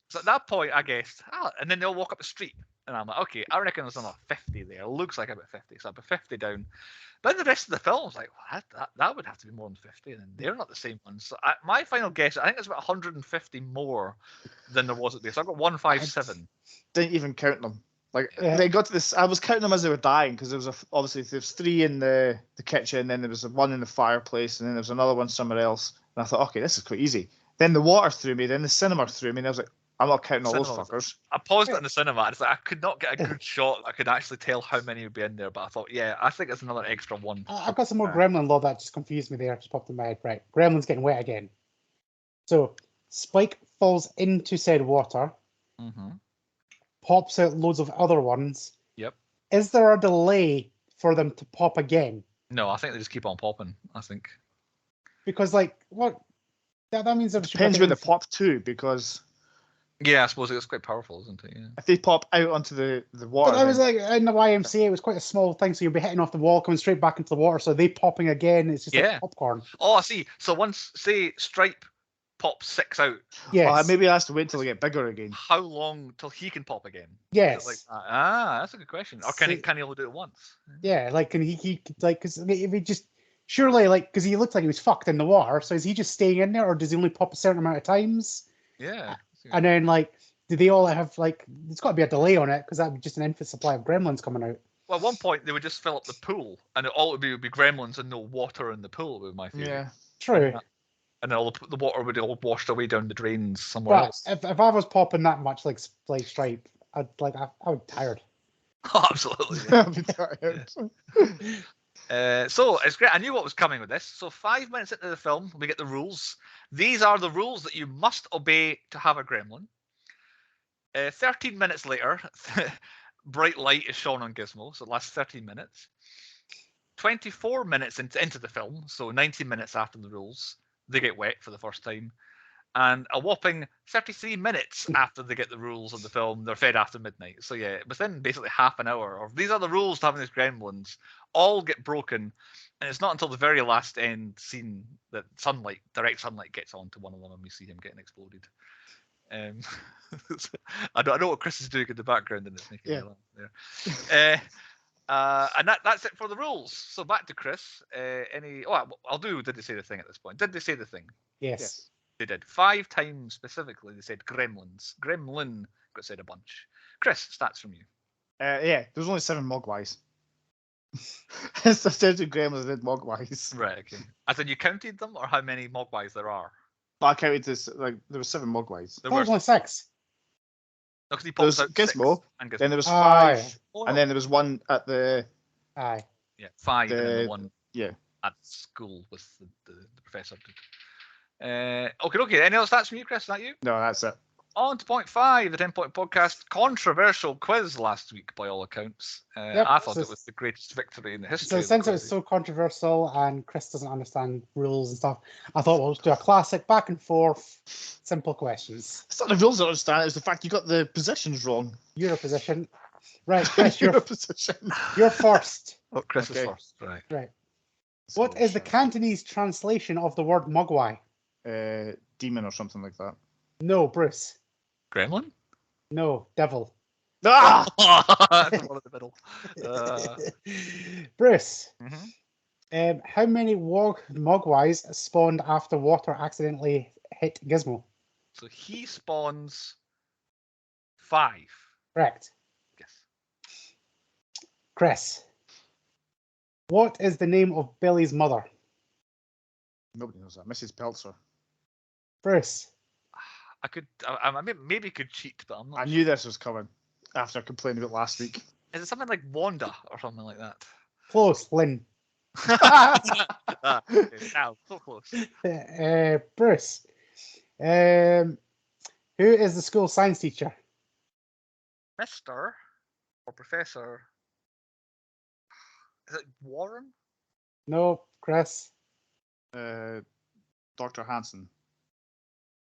So at that point, I guessed, and then they'll walk up the street, and I'm like, okay, I reckon there's another 50 there. It looks like about 50, so I put 50 down. But the rest of the film was like, well, that would have to be more than 50, and they're not the same ones. So my final guess, I think it's about 150 more than there was at this. So I got 157. Didn't even count them. Like they got to this, I was counting them as they were dying because there was obviously there's 3 in the kitchen, then there was 1 in the fireplace, and then there was another one somewhere else. And I thought, okay, this is quite easy. Then the water threw me, then the cinema threw me, and I was like, I'm not counting all those fuckers. I paused it in the cinema. It's like I could not get a good shot. I could actually tell how many would be in there, but I thought, I think it's another extra 1. I've got some more Gremlin law that just confused me there. Just popped in my head. Right, Gremlin's getting wet again. So Spike falls into said water, pops out loads of other ones. Yep. Is there a delay for them to pop again? No, I think they just keep on popping. I think because like what? That means it depends where they pop to, because yeah, I suppose it's quite powerful, isn't it? Yeah. If they pop out onto the water, but I was like in the YMCA, it was quite a small thing, so you'll be hitting off the wall, coming straight back into the water. So they popping again, it's just like popcorn. Oh, I see. So once, say, Stripe pops 6 out. Yes. Maybe he has to wait till they get bigger again. How long till he can pop again? Yes. Like that's a good question. Or can he only do it once? Yeah, like can he like, because if he just surely, like, because he looked like he was fucked in the water, so is he just staying in there, or does he only pop a certain amount of times? Yeah. And then, like, do they all have, like, there's got to be a delay on it, because that would be just an infinite supply of gremlins coming out. Well, at one point they would just fill up the pool, and all it would be gremlins and no water in the pool. With my theory. Yeah, true. And then all the water would all washed away down the drains somewhere else. If I was popping that much like Stripe, I would be tired. Oh, absolutely. Yeah. I'd be tired. So it's great. I knew what was coming with this. So 5 minutes into the film, we get the rules. These are the rules that you must obey to have a gremlin. 13 minutes later, bright light is shown on Gizmo, so it lasts 13 minutes. 24 minutes into the film, so 90 minutes after the rules, they get wet for the first time. And a whopping 33 minutes after they get the rules of the film, they're fed after midnight. So yeah, within basically half an hour, or these are the rules to having these gremlins, all get broken. And it's not until the very last end scene that direct sunlight gets onto one of them and we see him getting exploded. I know what Chris is doing in the background, and it's making me laugh there. And that's it for the rules. So back to Chris. I'll do. Did they say the thing at this point? Did they say the thing? Yes. They did. 5 times specifically. They said gremlins. Gremlin got said a bunch. Chris, stats from you. Yeah, there's only 7 Mogwais. Instead of gremlins, I did Mogwais. Right. Okay. I said you counted them, or how many Mogwais there are? But I counted this, like, there were 7 Mogwais. There was only 6. No, because he pops out Gizmo, and Gizmo. Then there was 5, and then there was one at the... Aye. Yeah, 5, and then the one yeah. at school with the professor. Okay. Any other stats from you, Chris? Is that you? No, that's it. On to point 5, the 10-point podcast controversial quiz last week, by all accounts. I thought it was the greatest victory in the history. So since it was so controversial and Chris doesn't understand rules and stuff, I thought we'll just do a classic back and forth, simple questions. It's not the rules I understand, it's the fact you got the positions wrong. Your position. Right, Chris, your position. You're first. Oh, Chris is first. Right. What is the Cantonese translation of the word Mogwai? Demon or something like that. No, Bruce. Gremlin? No, devil. Ah! That's one in the middle. Bruce. How many Mogwais spawned after water accidentally hit Gizmo? So he spawns 5. Correct. Yes. Chris. What is the name of Billy's mother? Nobody knows that. Mrs Peltzer. Bruce. I maybe could cheat, but I'm not. I knew this was coming after I complained about last week. Is it something like Wanda or something like that? Close, Lynn. Now, so close. Bruce. Who is the school science teacher? Mr. or Professor? Is it Warren? No, Chris. Dr. Hansen.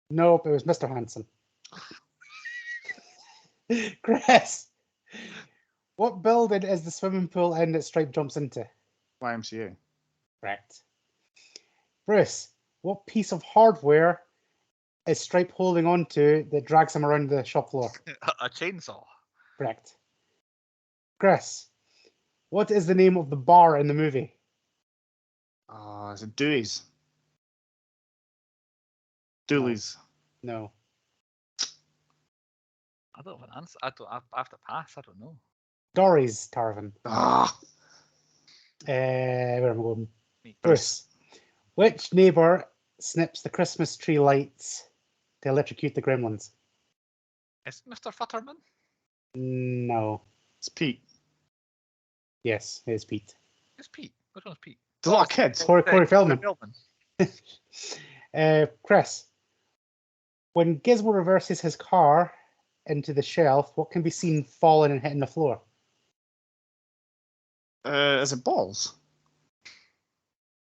Nope, it was Mr. Hansen. Chris, what building is the swimming pool in that Stripe jumps into? YMCA. Correct. Bruce, what piece of hardware is Stripe holding on to that drags him around the shop floor? A chainsaw. Correct. Chris, what is the name of the bar in the movie? Is it Dewey's? Dooley's. No. I don't have an answer. I have to pass. I don't know. Dory's Tarvin. Where am I going? Bruce. Which neighbour snips the Christmas tree lights to electrocute the gremlins? Is it Mr. Futterman? No. It's Pete. Yes, it is Pete. It's Pete. Which one's Pete? There's a lot of kids. Corey Feldman. Chris. When Gizmo reverses his car into the shelf, what can be seen falling and hitting the floor? Is it balls?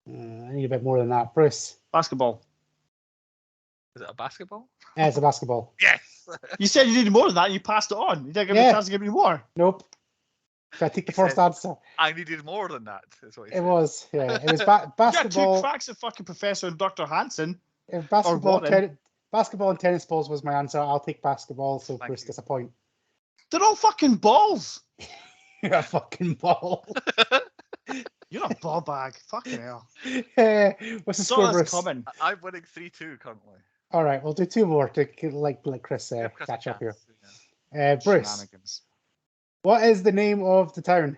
I need a bit more than that. Bruce. Basketball. Is it a basketball? Yeah, it's a basketball. Yes! You said you needed more than that, and you passed it on. You didn't give me a chance to give me more. Nope. Should I take the first answer? I needed more than that, is what he It said. was, yeah. It was basketball. You got 2 cracks at fucking Professor and Dr. Hansen. If basketball and tennis balls was my answer, I'll take basketball, so Chris gets a point. They're all fucking balls. You're a fucking ball. You're a ball bag. Fucking hell. What's the score, Bruce? Coming. I'm winning 3-2 currently. All right, we'll do 2 more to like Chris catch up here. Bruce, what is the name of the town?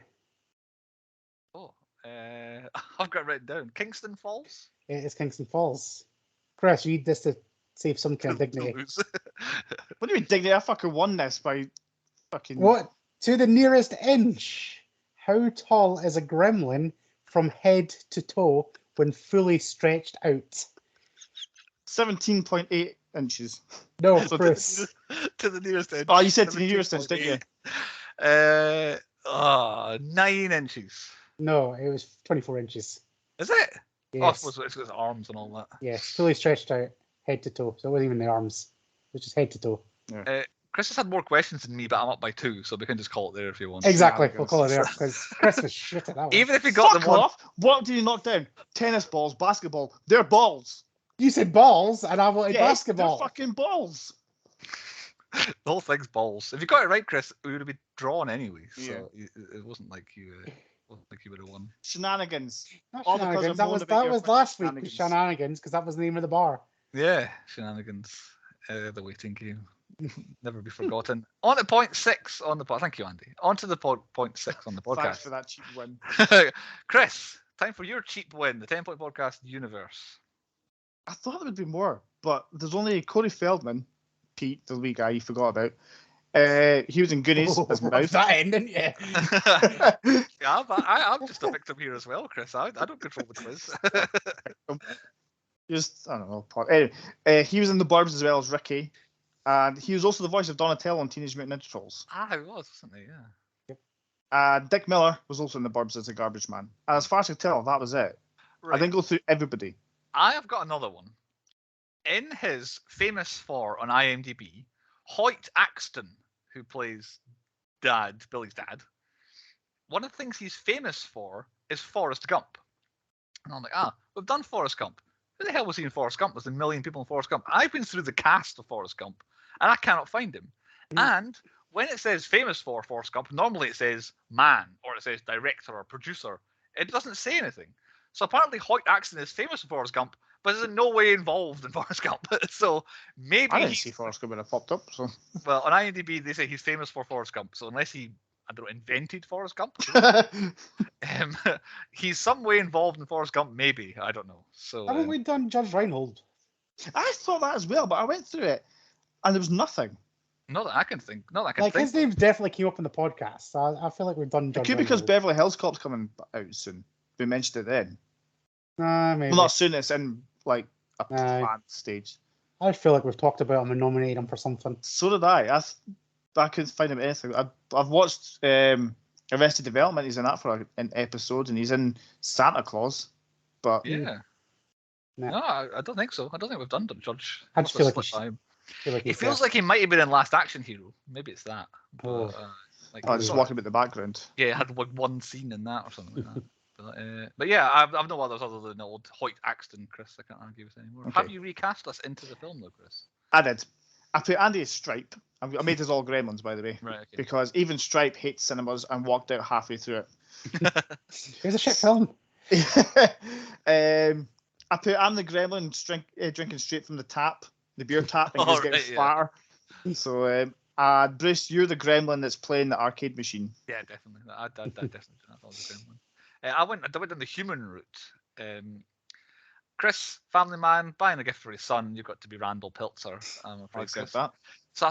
Oh, I've got it written down. Kingston Falls? It is Kingston Falls. Chris, read this to save some kind of dignity. What do you mean dignity? I fucking won this by fucking... What? To the nearest inch. How tall is a gremlin from head to toe when fully stretched out? 17.8 inches. No, So Bruce. To the nearest inch. Oh, you said to the nearest inch, didn't you? 9 inches. No, it was 24 inches. Is it? Yes. Oh, I suppose it's got arms and all that. Yes, fully stretched out, head to toe. So it wasn't even the arms. It was just head to toe. Yeah. Chris has had more questions than me, but I'm up by 2, so we can just call it there if you want. Exactly, we'll call it there because Chris was shit at that one. Even if he got them off, what did you knock down? Tennis balls, basketball. They're balls. You said balls, and I wanted basketball. They're fucking balls. The whole thing's balls. If you got it right, Chris, we would have been drawn anyway. So it wasn't like you would have won. Shenanigans. Not shenanigans. That was last week's shenanigans because that was the name of the bar. Yeah, shenanigans. The waiting game. Never be forgotten. On to point 6 on the pod. Thank you, Andy. On to the point 6 on the podcast. Thanks for that cheap win. Chris, time for your cheap win, the 10-point podcast universe. I thought there would be more, but there's only Corey Feldman, Pete, the wee guy you forgot about. He was in Goonies as Mouth. That ending, yeah. Yeah, but I'm just a victim here as well, Chris. I don't control the quiz. Just, I don't know. Anyway, he was in The Burbs as well as Ricky. And he was also the voice of Donatello on Teenage Mutant Ninja Turtles. He was, wasn't he? Yeah. Dick Miller was also in The Burbs as a garbage man. And as far as I can tell, that was it. Right. I didn't go through everybody. I have got another one. In his famous for on IMDb, Hoyt Axton, who plays Billy's dad, one of the things he's famous for is Forrest Gump. And I'm like, we've done Forrest Gump. Who the hell was he in Forrest Gump? There's a million people in Forrest Gump. I've been through the cast of Forrest Gump, and I cannot find him. And when it says famous for Forrest Gump, normally it says man, or it says director or producer. It doesn't say anything. So apparently Hoyt Axton is famous for Forrest Gump, but is in no way involved in Forrest Gump. So maybe I didn't see Forrest Gump when it popped up. So well, on IMDb they say he's famous for Forrest Gump. So unless he, I don't know, invented Forrest Gump, he's some way involved in Forrest Gump. Maybe, I don't know. So haven't we done Judge Reinhold? I thought that as well, but I went through it and there was nothing. Not that I can think. His name definitely came up in the podcast. So I feel like we've done Judge It could be because Beverly Hills Cop's coming out soon. We mentioned it then. Maybe. Well, not soon. It's in like a planned stage. I feel like we've talked about him and nominated him for something. So did I. I couldn't find him anything. I've watched Arrested Development. He's in that for an episode, and he's in Santa Claus. But yeah, no, I don't think so. I don't think we've done Judge. I just feel like he feels like he might have been in Last Action Hero. Maybe it's that. But, just walking about the background. Yeah, it had like one scene in that or something like that. But yeah, I've no others other than old Hoyt Axton, Chris. I can't argue with anymore. Okay. Have you recast us into the film though, Chris? I did. I put Andy as Stripe. I made us all Gremlins, by the way. Right, okay. Because even Stripe hates cinemas and walked out halfway through it. It was a shit film. I put I'm the Gremlin drinking straight from the tap, the beer tap, and he's getting fatter. So Bruce, you're the Gremlin that's playing the arcade machine. Yeah, definitely. I definitely thought I was the Gremlin. I went down the human route. Chris, family man, buying a gift for his son. You've got to be Randall Peltzer. I'm afraid, I'll accept that. So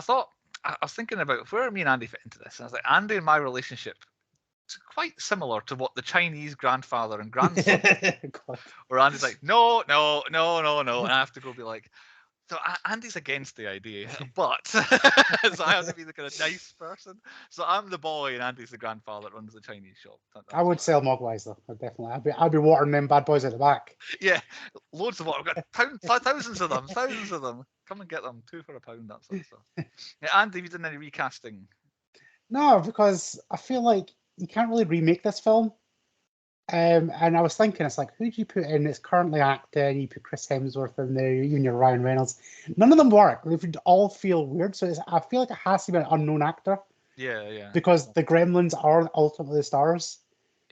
I was thinking about where me and Andy fit into this. And I was like, Andy and my relationship is quite similar to what the Chinese grandfather and grandson. Where Andy's like, no. And I have to go be like, So Andy's against the idea, but so I have to be the kind of nice person. So I'm the boy, and Andy's the grandfather that runs the Chinese shop. I would sell Mogwais though. Definitely, I'd be watering them bad boys at the back. Yeah, loads of water. We've got thousands of them. Thousands of them. Come and get them. 2 for £1. That sort of stuff. Yeah, Andy, have you done any recasting? No, because I feel like you can't really remake this film. And I was thinking, it's like, who do you put in that's currently acting? You put Chris Hemsworth in there, even your Ryan Reynolds. None of them work. They all feel weird. So I feel like it has to be an unknown actor. Yeah. Because the Gremlins are ultimately the stars.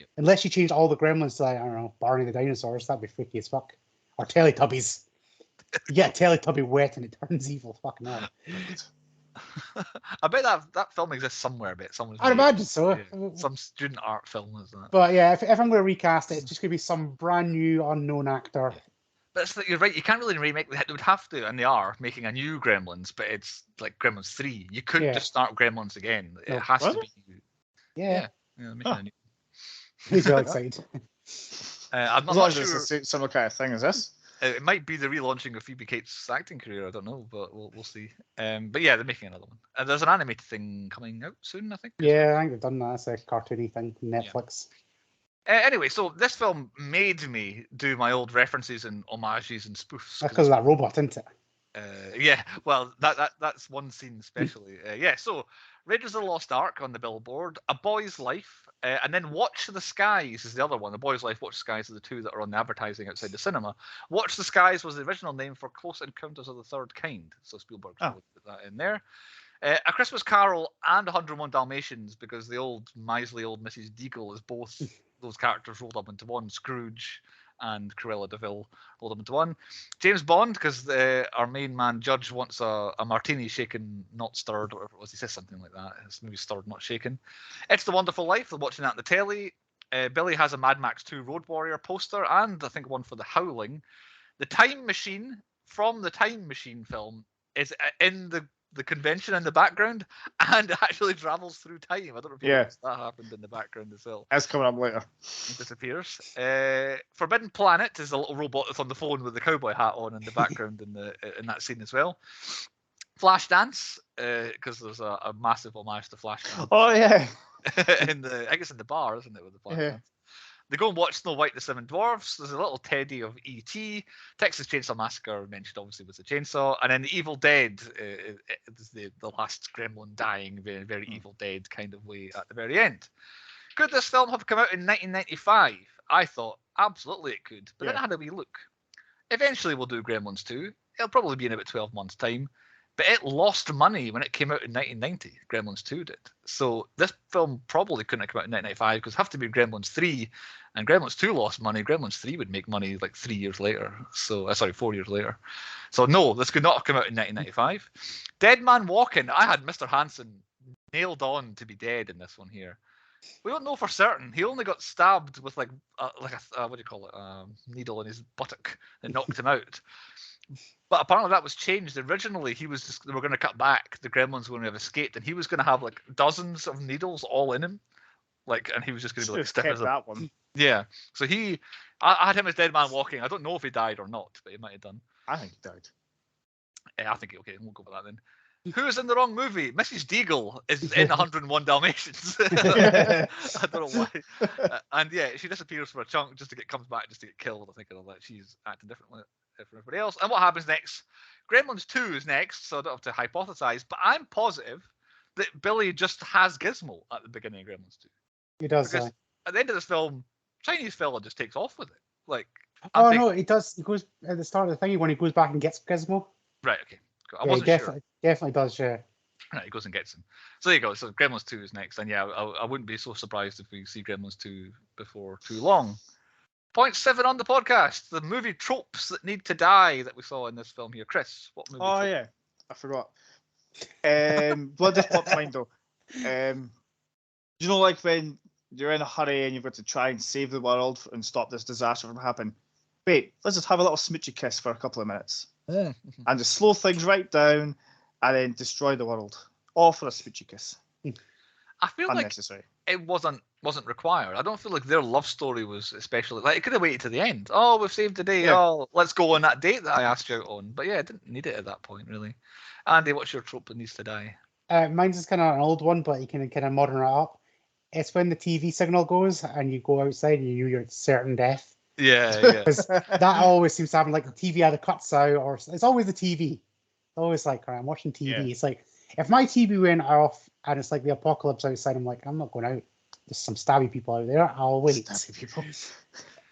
Yep. Unless you change all the Gremlins to, like, I don't know, Barney the dinosaurs, that'd be freaky as fuck. Or Teletubbies. You get a Teletubby wet and it turns evil. Fucking hell. I bet that film exists somewhere. I bet someone's. I'd imagine so. Yeah, some student art film is that. But yeah, if I'm going to recast it, it's just going to be some brand new unknown actor. Yeah. But you're right. You can't really remake. They would have to, and they are making a new Gremlins, but it's like Gremlins 3. You could just start Gremlins again. It has to be. Yeah. Making a new. He's really excited. I'm not sure. It's a similar kind of thing as this. It might be the relaunching of Phoebe Cates' acting career. I don't know, but we'll see. But yeah, they're making another one. And there's an animated thing coming out soon, I think. Yeah, I think they've done that. It's a cartoony thing from Netflix. Yeah. Anyway, so this film made me do my old references and homages and spoofs. That's because of that robot, isn't it? Yeah, well, that's one scene especially. So Raiders of the Lost Ark on the billboard, A Boy's Life, and then Watch the Skies is the other one. A Boy's Life, Watch the Skies are the two that are on the advertising outside the cinema. Watch the Skies was the original name for Close Encounters of the Third Kind, so Spielberg put that in there. A Christmas Carol and 101 Dalmatians, because the old miserly old Mrs Deagle is both those characters rolled up into one. Scrooge and Cruella De Vil rolled up into one. James Bond, because our main man Judge wants a martini shaken, not stirred, or whatever it was. He says something like that. It's maybe stirred, not shaken. It's the Wonderful Life. They're watching that on the telly. Billy has a Mad Max 2 Road Warrior poster, and I think one for The Howling. The Time Machine from the Time Machine film is in the convention in the background and actually travels through time. I don't know if you noticed that happened in the background as well. That's coming up later. It disappears. Forbidden Planet is a little robot that's on the phone with the cowboy hat on in the background in that scene as well. Flashdance, because there's a massive homage to Flashdance. Oh yeah. I guess in the bar, isn't it, with the Flashdance? Yeah. They go and watch Snow White and the Seven Dwarfs. There's a little Teddy of E.T. Texas Chainsaw Massacre, mentioned obviously with the chainsaw. And then the Evil Dead is the last gremlin dying, very, very Evil Dead kind of way at the very end. Could this film have come out in 1995? I thought absolutely it could. But then I had a wee look. Eventually we'll do Gremlins 2. It'll probably be in about 12 months' time. But it lost money when it came out in 1990. Gremlins 2 did. So this film probably couldn't have come out in 1995 because it have to be Gremlins 3. And Gremlins 2 lost money. Gremlins 3 would make money like 4 years later. So no, this could not have come out in 1995. Dead Man Walking. I had Mr. Hansen nailed on to be dead in this one here. We don't know for certain. He only got stabbed with what do you call it? Needle in his buttock that knocked him out. But apparently that was changed. Originally, they were going to cut back. The Gremlins were going to have escaped, and he was going to have like dozens of needles all in him, and he was just going to be like stiff as that one. Yeah. So I had him as Dead Man Walking. I don't know if he died or not, but he might have done. I think he died. I think okay. We'll go with that then. Who's in the wrong movie? Mrs Deagle is in 101 Dalmatians. I don't know why. And yeah, she disappears for a chunk comes back just to get killed. I think and all that. She's acting differently from everybody else. And what happens next? Gremlins 2 is next, so I don't have to hypothesize. But I'm positive that Billy just has Gizmo at the beginning of Gremlins 2. He does. Because at the end of this film, Chinese fella just takes off with it. No, he does. He goes at the start of the thing when he goes back and gets Gizmo. Right. Okay. He definitely does. Yeah. Right, he goes and gets him. So there you go. So Gremlins 2 is next, and yeah, I wouldn't be so surprised if we see Gremlins 2 before too long. Point 7 on the podcast: the movie tropes that need to die that we saw in this film here. Chris, what movie? Oh yeah, I forgot. Blood just popped to mind though. You know, like when you're in a hurry and you've got to try and save the world and stop this disaster from happening. Wait, let's just have a little smoochy kiss for a couple of minutes. And just slow things right down and then destroy the world. All for a smoochy kiss. I feel unnecessary. it wasn't required. I don't feel like their love story was especially like it could have waited to the end. Oh, we've saved the day. Yeah. Oh, let's go on that date that I asked you out on. But yeah, I didn't need it at that point really. Andy, what's your trope that needs to die? Mine's is kind of an old one, but you can kind of modern it up. It's when the TV signal goes and you go outside and you're at certain death. Yeah, yeah. Because that always seems to happen. Like the TV either cuts out, or it's always the TV. Always like, I'm watching TV. Yeah. It's like if my TV went off and it's like the apocalypse outside, I'm like, I'm not going out. There's some stabby people out there. I'll wait. Stabby people.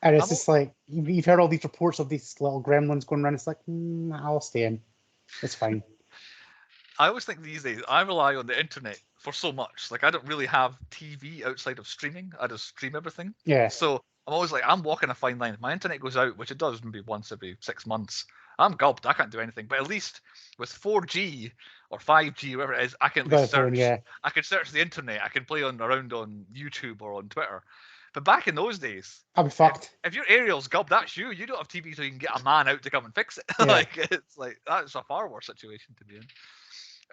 And it's just like you've heard all these reports of these little gremlins going around. It's like, I'll stay in. It's fine. I always think these days I rely on the internet for so much. Like I don't really have TV outside of streaming. I just stream everything. Yeah. So I'm always like, I'm walking a fine line. If my internet goes out, which it does maybe once every 6 months, I'm gulped. I can't do anything. But at least with 4G or 5G, whatever it is, I can search. I can search the internet. I can play around on YouTube or on Twitter. But back in those days, I'll be fucked. If your aerial's gulped, that's you. You don't have TV, so you can get a man out to come and fix it. Yeah. Like it's like that's a far worse situation to be in.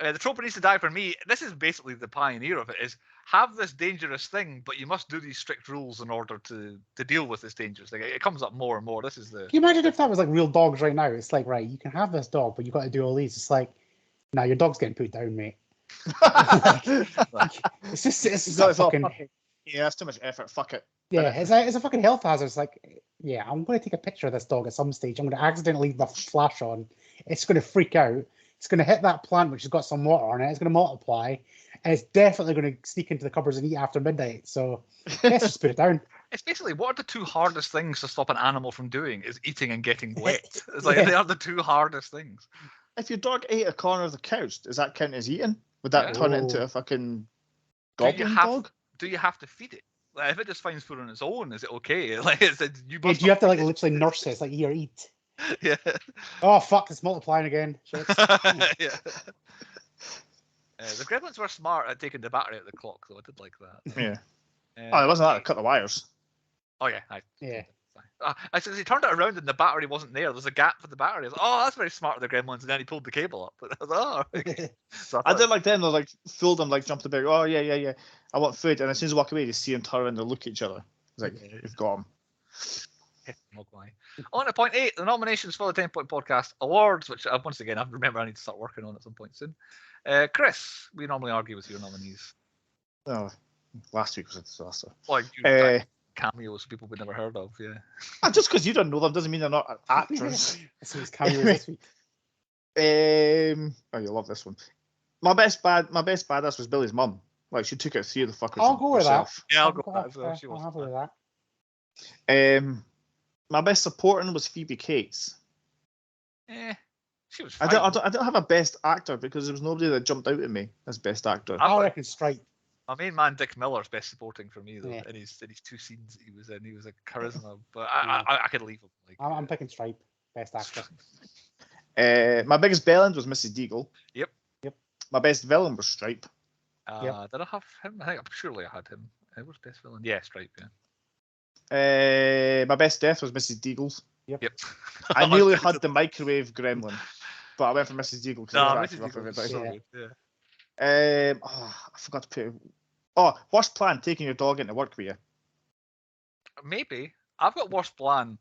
The trope that needs to die for me, this is basically the pioneer of it, is have this dangerous thing, but you must do these strict rules in order to deal with this dangerous thing. It comes up more and more. This is the... Can you imagine if that was like real dogs right now? It's like, right, you can have this dog, but you got to do all these. It's like, no, your dog's getting put down, mate. It's just fucking... Yeah, that's too much effort. Fuck it. Yeah, it's a fucking health hazard. It's like, yeah, I'm going to take a picture of this dog at some stage. I'm going to accidentally leave the flash on. It's going to freak out. It's going to hit that plant which has got some water on it. It's going to multiply, and it's definitely going to sneak into the cupboards and eat after midnight. So let's just put it down. It's basically, what are the two hardest things to stop an animal from doing? Is eating and getting wet. It's like they are the two hardest things. If your dog ate a corner of the couch, does that count as eating? Would that turn it into a fucking goblin dog? Do you have to feed it? Like, if it just finds food on its own, is it okay? Like, do you have to like literally nurse it? It's like here, eat. Yeah. Oh fuck! It's multiplying again. Yeah. The Gremlins were smart at taking the battery out of the clock, though. I did like that. Yeah. It wasn't that to cut the wires. Oh yeah. Yeah. I said he turned it around and the battery wasn't there. There's a gap for the battery. I was like, oh, that's very smart of the Gremlins. And then he pulled the cable up. I was like, oh. Okay. So I did like them. They like fooled them, like jumped the bag. Oh yeah. I want food. And as soon as I walk away, you see them turn around and look at each other. It's like, you've got them. Mogwai. On to point 8, the nominations for the 10-Point Podcast Awards, which once again I remember I need to start working on at some point soon. Chris, we normally argue with your nominees. Oh, last week was a disaster. Well, cameos people we'd never heard of, yeah. Just because you don't know them doesn't mean they're not actors. So it's cameos this week. Oh, you'll love this one. My best badass was Billy's mum. Like she took out 3 of the fuckers. I'll go with herself. That. Yeah, I'll go with that as well. She was happy with that. My best supporting was Phoebe Cates. She was fine. I don't have a best actor because there was nobody that jumped out at me as best actor. I reckon Stripe. My main man Dick Miller's best supporting for me though. In his 2 scenes that he was in, he was a charisma. But I could leave him. Like, I'm picking Stripe, best actor. My biggest villain was Mrs Deagle. Yep. My best villain was Stripe. Did I have him? I think surely I had him. Who was best villain? Yeah, Stripe. Yeah. My best death was Mrs Deagle's. Yep. I nearly had the microwave gremlin, but I went for Mrs Deagle because I was actually I forgot to put. Oh, worst plan: taking your dog into work with you. Maybe I've got worst plan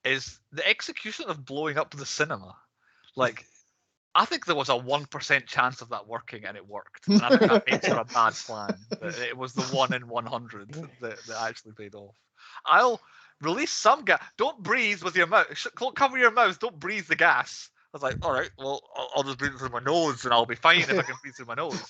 is the execution of blowing up the cinema. Like, I think there was a 1% chance of that working, and it worked. And I think that makes it a bad plan. It was the 1 in 100 that actually paid off. I'll release some gas. Don't breathe with your mouth. Cover your mouth. Don't breathe the gas. I was like, all right, well, I'll just breathe through my nose, and I'll be fine if I can breathe through my nose.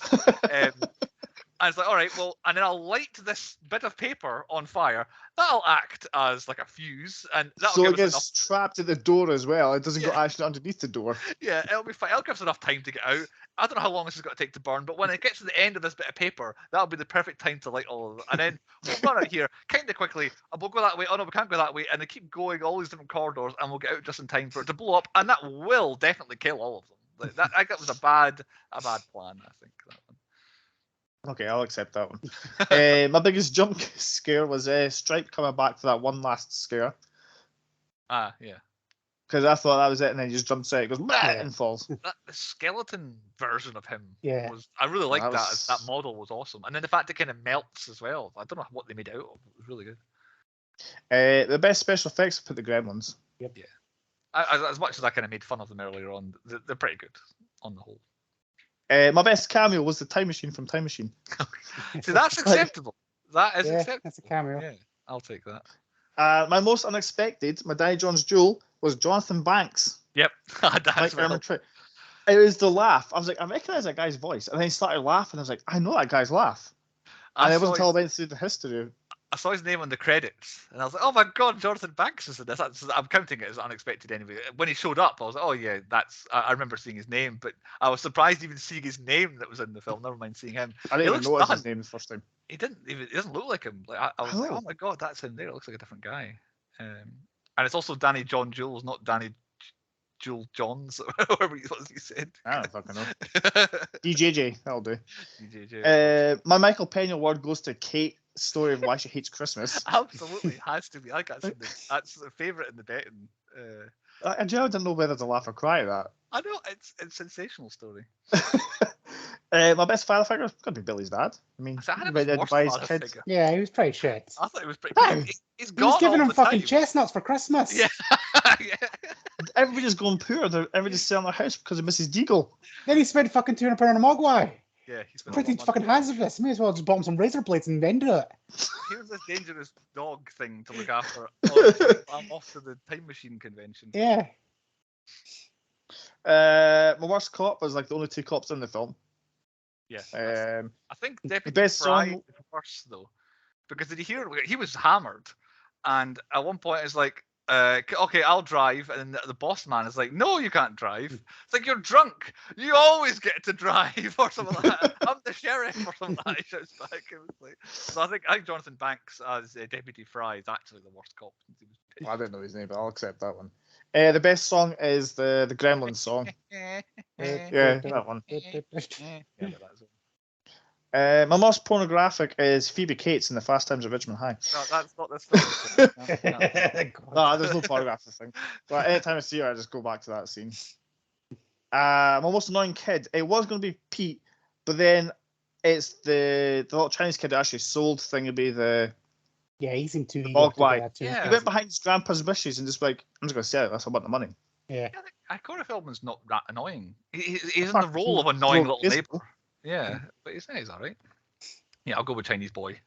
I was like, all right, well, and then I'll light this bit of paper on fire. That'll act as like a fuse, and that'll it gets trapped at the door as well. It doesn't go actually underneath the door. Yeah, it'll be fine. It'll give us enough time to get out. I don't know how long this is going to take to burn, but when it gets to the end of this bit of paper, that'll be the perfect time to light all of it. And then we'll run out here kind of quickly, and we'll go that way. Oh no, we can't go that way, and they keep going all these different corridors, and we'll get out just in time for it to blow up, and that will definitely kill all of them. Like, that was a bad plan, I think. That one. Okay, I'll accept that one. My biggest jump scare was Stripe coming back for that one last scare. Yeah. because I thought that was it, and then he just jumps out, goes and falls. The skeleton version of him was. I really liked that. That model was awesome, and then the fact it kind of melts as well. I don't know what they made it out of. It was really good. The best special effects put the Gremlins. Yep. Yeah. As much as I kind of made fun of them earlier on, they're pretty good on the whole. My best cameo was the time machine from Time Machine. See, that's acceptable. That is acceptable. That's a cameo. Yeah, I'll take that. My most unexpected, my Danny John's Jewel, was Jonathan Banks. Yep. It was the laugh. I was like, I recognize that guy's voice. And then he started laughing. I was like, I know that guy's laugh. And it wasn't until I went through the history. I saw his name on the credits, and I was like, "Oh my god, Jonathan Banks is in this." I'm counting it as unexpected anyway. When he showed up, I was like, "Oh yeah, that's." I remember seeing his name, but I was surprised even seeing his name that was in the film. Never mind seeing him. I didn't even notice his name the first time. He doesn't look like him. Like I was like, "Oh my god, that's him there." It looks like a different guy. And it's also Danny John Jules, not Danny Jewel Johns, or whatever it was he said. I don't fucking know. DJJ, that'll do. DJJ. My Michael Pena award goes to Kate. Story of why she hates Christmas. Absolutely has to be. I think that's a favourite in the betting. I didn't know whether to laugh or cry at that. I know it's a sensational story. My best father figure is gonna be Billy's dad. I mean, kids. Yeah, he was pretty shit. I thought he was pretty. He was giving him fucking chestnuts for Christmas. Yeah. Yeah. Everybody's going poor. Everybody's selling their house because of Mrs Deagle. Then he spent fucking £200 on a Mogwai. Yeah, he's pretty fucking hazardous. May as well just bought some razor blades and ended it. Here's this dangerous dog thing to look after. I'm off to the time machine convention. Yeah. My worst cop was like the only two cops in the film. Yeah. I think Deputy best Fry song is worse though, because did you hear? He was hammered, and at one point it's like, okay, I'll drive, and the boss man is like, no, you can't drive. It's like, you're drunk. You always get to drive, or something like that. I'm the sheriff, or something like that. He shouts back. It was like, so I think Jonathan Banks as Deputy Fry is actually the worst cop. I didn't know his name, but I'll accept that one. The best song is the Gremlins song. Yeah, that one. My most pornographic is Phoebe Cates in The Fast Times at Ridgemont High. No, that's not this film. No, there's no pornographic thing. But anytime I see her, I just go back to that scene. My most annoying kid, it was going to be Pete, but then it's the little Chinese kid that actually sold Thingaby the... Yeah, he seemed too eager Mogwai. He went behind his grandpa's wishes and just like, I'm just going to sell it, that's about the money. Yeah. Corey Feldman's not that annoying. He's in the role of annoying little neighbour. Yeah, but he's alright. Yeah, I'll go with Chinese boy.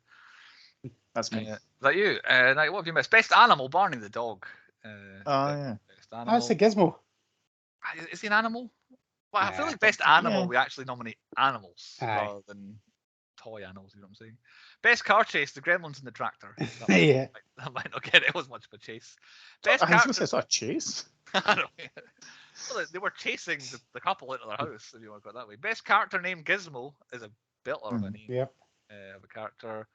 That's me. Is that you? Now, what have you missed? Best animal, Barney the dog. Yeah. Best animal. I'd say Gizmo. Is he an animal? Well, I feel like best animal, we actually nominate animals rather than toy animals, you know what I'm saying? Best car chase, the Gremlins and the tractor. That might not get it. It wasn't much of a chase. Best I was going to say it's not a chase. I don't know. Well, they were chasing the couple into their house, if you want to go that way. Best character name, Gizmo, is a belter of a name. Yep. Of a character.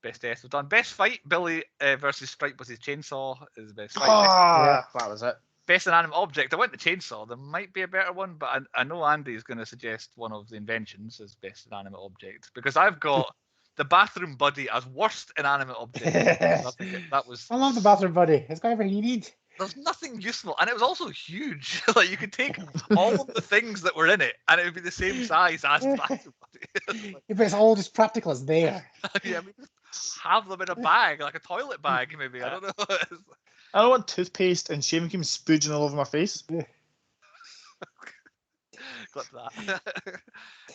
Best death we've done. Best fight, Billy versus Stripe with his chainsaw is the best fight. That was it. Best inanimate object, I went to chainsaw. There might be a better one, but I know Andy is going to suggest one of the inventions as best inanimate object, because I've got the bathroom buddy as worst inanimate object. I love the bathroom buddy. It's got everything you need. There's nothing useful, and it was also huge. Like, you could take all of the things that were in it, and it would be the same size as the bathroom buddy. If it's all just practical, it's there. Yeah, we just have them in a bag, like a toilet bag, maybe. I don't know. I don't want toothpaste and shaving cream spooging all over my face. Clip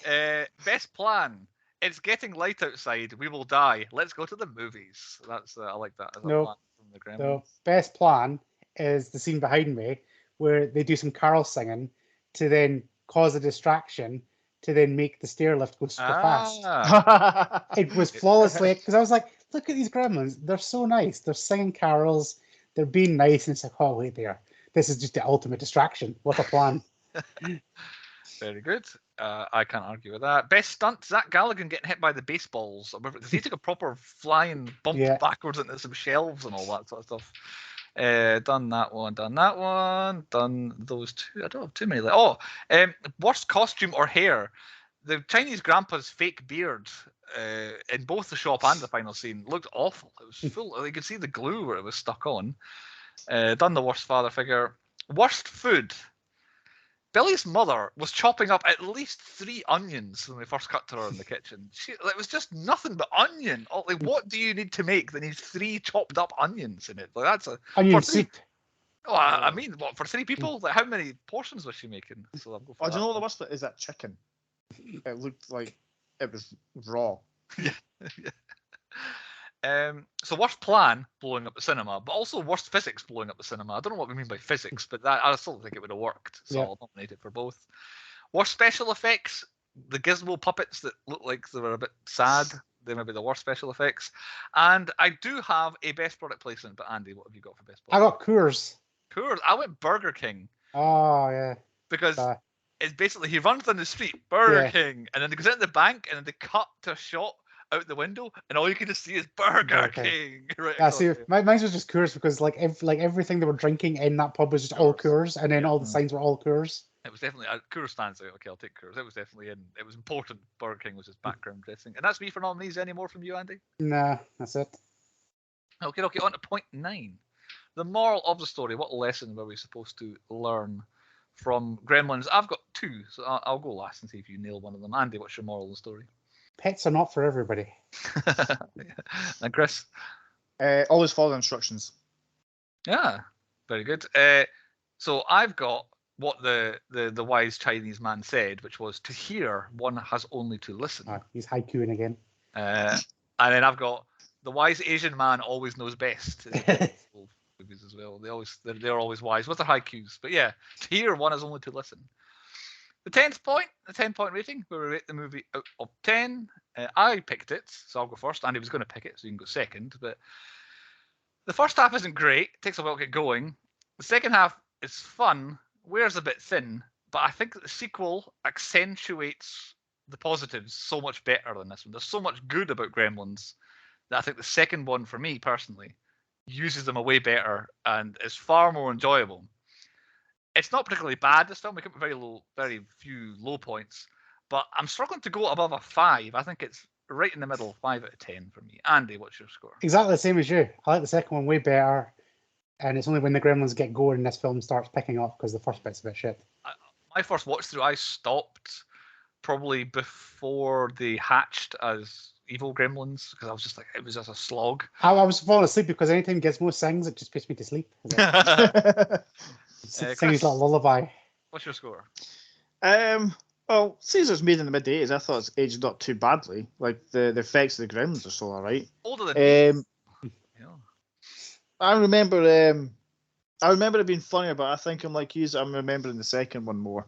that. Best plan. It's getting light outside. We will die. Let's go to the movies. That's I like that as a plan from the Gremlins. No, best plan is the scene behind me where they do some carol singing to then cause a distraction to then make the stair lift go super fast. It was flawlessly, because I was like, look at these Gremlins. They're so nice. They're singing carols. They're being nice. And it's like, oh, wait there. This is just the ultimate distraction. What a plan. Very good. I can't argue with that. Best stunt, Zach Galligan getting hit by the baseballs. Because he took a proper flying bump backwards into some shelves and all that sort of stuff. Done that one, done those two. I don't have too many. Worst costume or hair. The Chinese grandpa's fake beard in both the shop and the final scene looked awful. It was full. You could see the glue where it was stuck on. Done the worst father figure. Worst food. Billy's mother was chopping up at least 3 onions when we first cut to her in the kitchen. It was just nothing but onion. Like, what do you need to make that needs 3 chopped up onions in it? Like, that's a onion soup. Oh, I mean, what, for 3 people? Like, how many portions was she making? So I'll go for do you know what the worst bit is? That chicken. It looked like it was raw. Yeah. So worst plan, blowing up the cinema, but also worst physics, blowing up the cinema. I don't know what we mean by physics, but that I still think it would have worked. So I'll nominate it for both. Worst special effects, the Gizmo puppets that look like they were a bit sad. They may be the worst special effects. And I do have a best product placement, but Andy, what have you got for best product? I got Coors. Coors. I went Burger King. Oh, yeah. Because it's basically, he runs down the street, Burger King, and then he goes into the bank, and then they cut to a shot out the window, and all you can just see is Burger King. Right, yeah, see, mine was just Coors because like everything they were drinking in that pub was just all Coors, and then all the signs were all Coors. It was definitely Coors stands out. Okay, I'll take Coors. It was definitely in. It was important. Burger King was his background dressing, and that's me for nominees. Any more from you, Andy? Nah, that's it. Okay. On to point 9. The moral of the story. What lesson were we supposed to learn from Gremlins? I've got 2, so I'll go last and see if you nail one of them. Andy, what's your moral of the story? Pets are not for everybody. And Chris? Always follow instructions. Yeah, very good. So I've got what the wise Chinese man said, which was, to hear, one has only to listen. He's haikuing again. And then I've got, the wise Asian man always knows best. Movies as well. They're always wise. What's their haikus? But yeah, to hear, one has only to listen. The 10-point rating, where we rate the movie out of 10. I picked it, so I'll go first. Andy was going to pick it, so you can go second. But the first half isn't great. It takes a while to get going. The second half is fun, wears a bit thin, but I think that the sequel accentuates the positives so much better than this one. There's so much good about Gremlins that I think the second one, for me personally, uses them way better and is far more enjoyable. It's not particularly bad, this film. We come with very few low points, but I'm struggling to go above a 5. I think it's right in the middle, 5 out of 10 for me. Andy, what's your score? Exactly the same as you. I like the second one way better, and it's only when the Gremlins get going this film starts picking up because the first bit's a bit shit. My first watch through, I stopped probably before they hatched as evil Gremlins, because I was just like, it was just a slog. I was falling asleep because anytime Gizmo sings, it just puts me to sleep. Sing his little lullaby. What's your score? Well, Caesar's made in the mid-80s. I thought it's aged not too badly. Like, the effects of the Gremlins are still alright. Older than me. I remember it being funnier, but I think I'm like you, I'm remembering the second one more.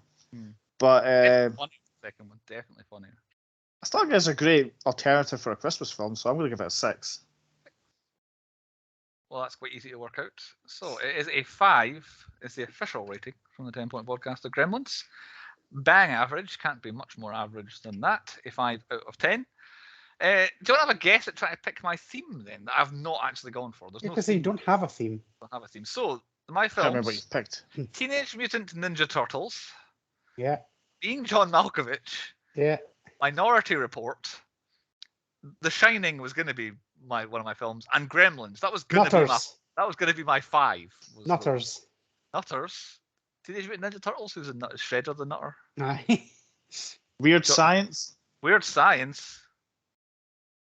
But the second one, definitely funnier. I still think it's a great alternative for a Christmas film, so I'm going to give it a 6. Well, that's quite easy to work out. So it is a 5. It's the official rating from the 10-point podcast of Gremlins. Bang average. Can't be much more average than that. A 5 out of 10. Do you want to have a guess at trying to pick my theme then that I've not actually gone for? There's no because you don't have a theme. I don't have a theme. So my films. I can't remember what you picked. Teenage Mutant Ninja Turtles. Yeah. Being John Malkovich. Yeah. Minority Report. The Shining was going to be one of my films, and Gremlins. That was going to be my 5. Nutters. Teenage Mutant Ninja Turtles. Who's a Shredder the Nutter? Aye. Weird Science. Weird Science.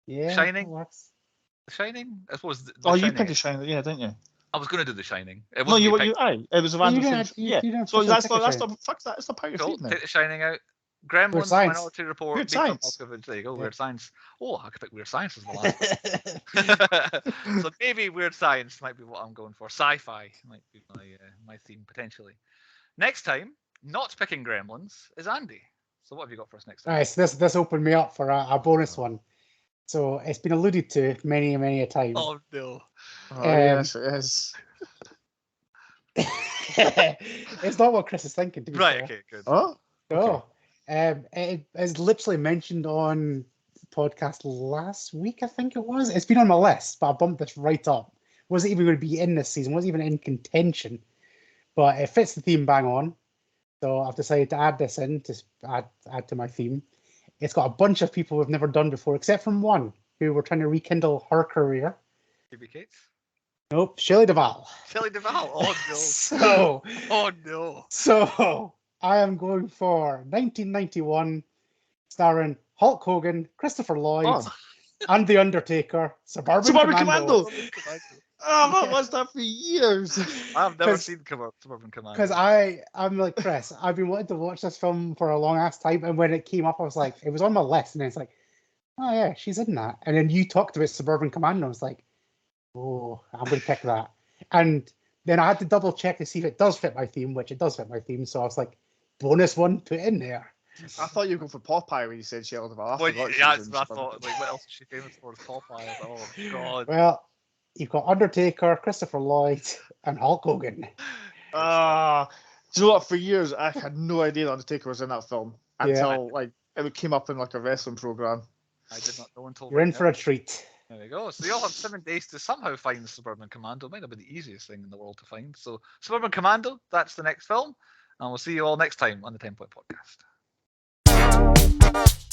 Yeah. Shining. The Shining. I suppose. You picked The Shining, yeah, didn't you? I was going to do The Shining. It was a random thing. Yeah. So that's the fuck that. It's the part of Take The Shining out. Gremlins, Minority Report, Weird Science. There you go, Weird Science. Oh, I could pick Weird Science as the last. So maybe Weird Science might be what I'm going for. Sci-fi might be my theme potentially. Next time, not picking Gremlins is Andy. So what have you got for us next time? All right, so this opened me up for a bonus one. So it's been alluded to many a time. Oh no! Yes, it is. It's not what Chris is thinking. To be fair. Okay, good. Oh. It is literally mentioned on the podcast last week, I think it was. It's been on my list, but I bumped this right up. Wasn't even going to be in this season, wasn't even in contention. But it fits the theme bang on. So I've decided to add this in to add to my theme. It's got a bunch of people we've never done before, except from one who were trying to rekindle her career. Phoebe Cates? Nope, Shelley Duvall. Shelley Duvall. Oh no. Oh no. So I am going for 1991, starring Hulk Hogan, Christopher Lloyd, and The Undertaker, Suburban Commando. I've watched that for years. I've never seen Suburban Commando. Because I'm like Chris. I've been wanting to watch this film for a long ass time, and when it came up, I was like, it was on my list, and it's like, oh yeah, she's in that. And then you talked about Suburban Commando. I was like, oh, I'm going to pick that. And then I had to double check to see if it does fit my theme, which it does fit my theme. So I was like, bonus one, put in there. I thought you were going for Popeye when you said Shelley Duvall. Well, yeah, that's what I thought. Like, what else is she famous for? Is Popeye? Oh god. Well, you've got Undertaker, Christopher Lloyd, and Hulk Hogan. Do you know what? For years, I had no idea Undertaker was in that film until like it came up in like a wrestling program. I did not know until. You're in for a treat. There we go. So you all have 7 days to somehow find Suburban Commando. It might not be the easiest thing in the world to find. So Suburban Commando, that's the next film. And we'll see you all next time on the 10 Point Podcast.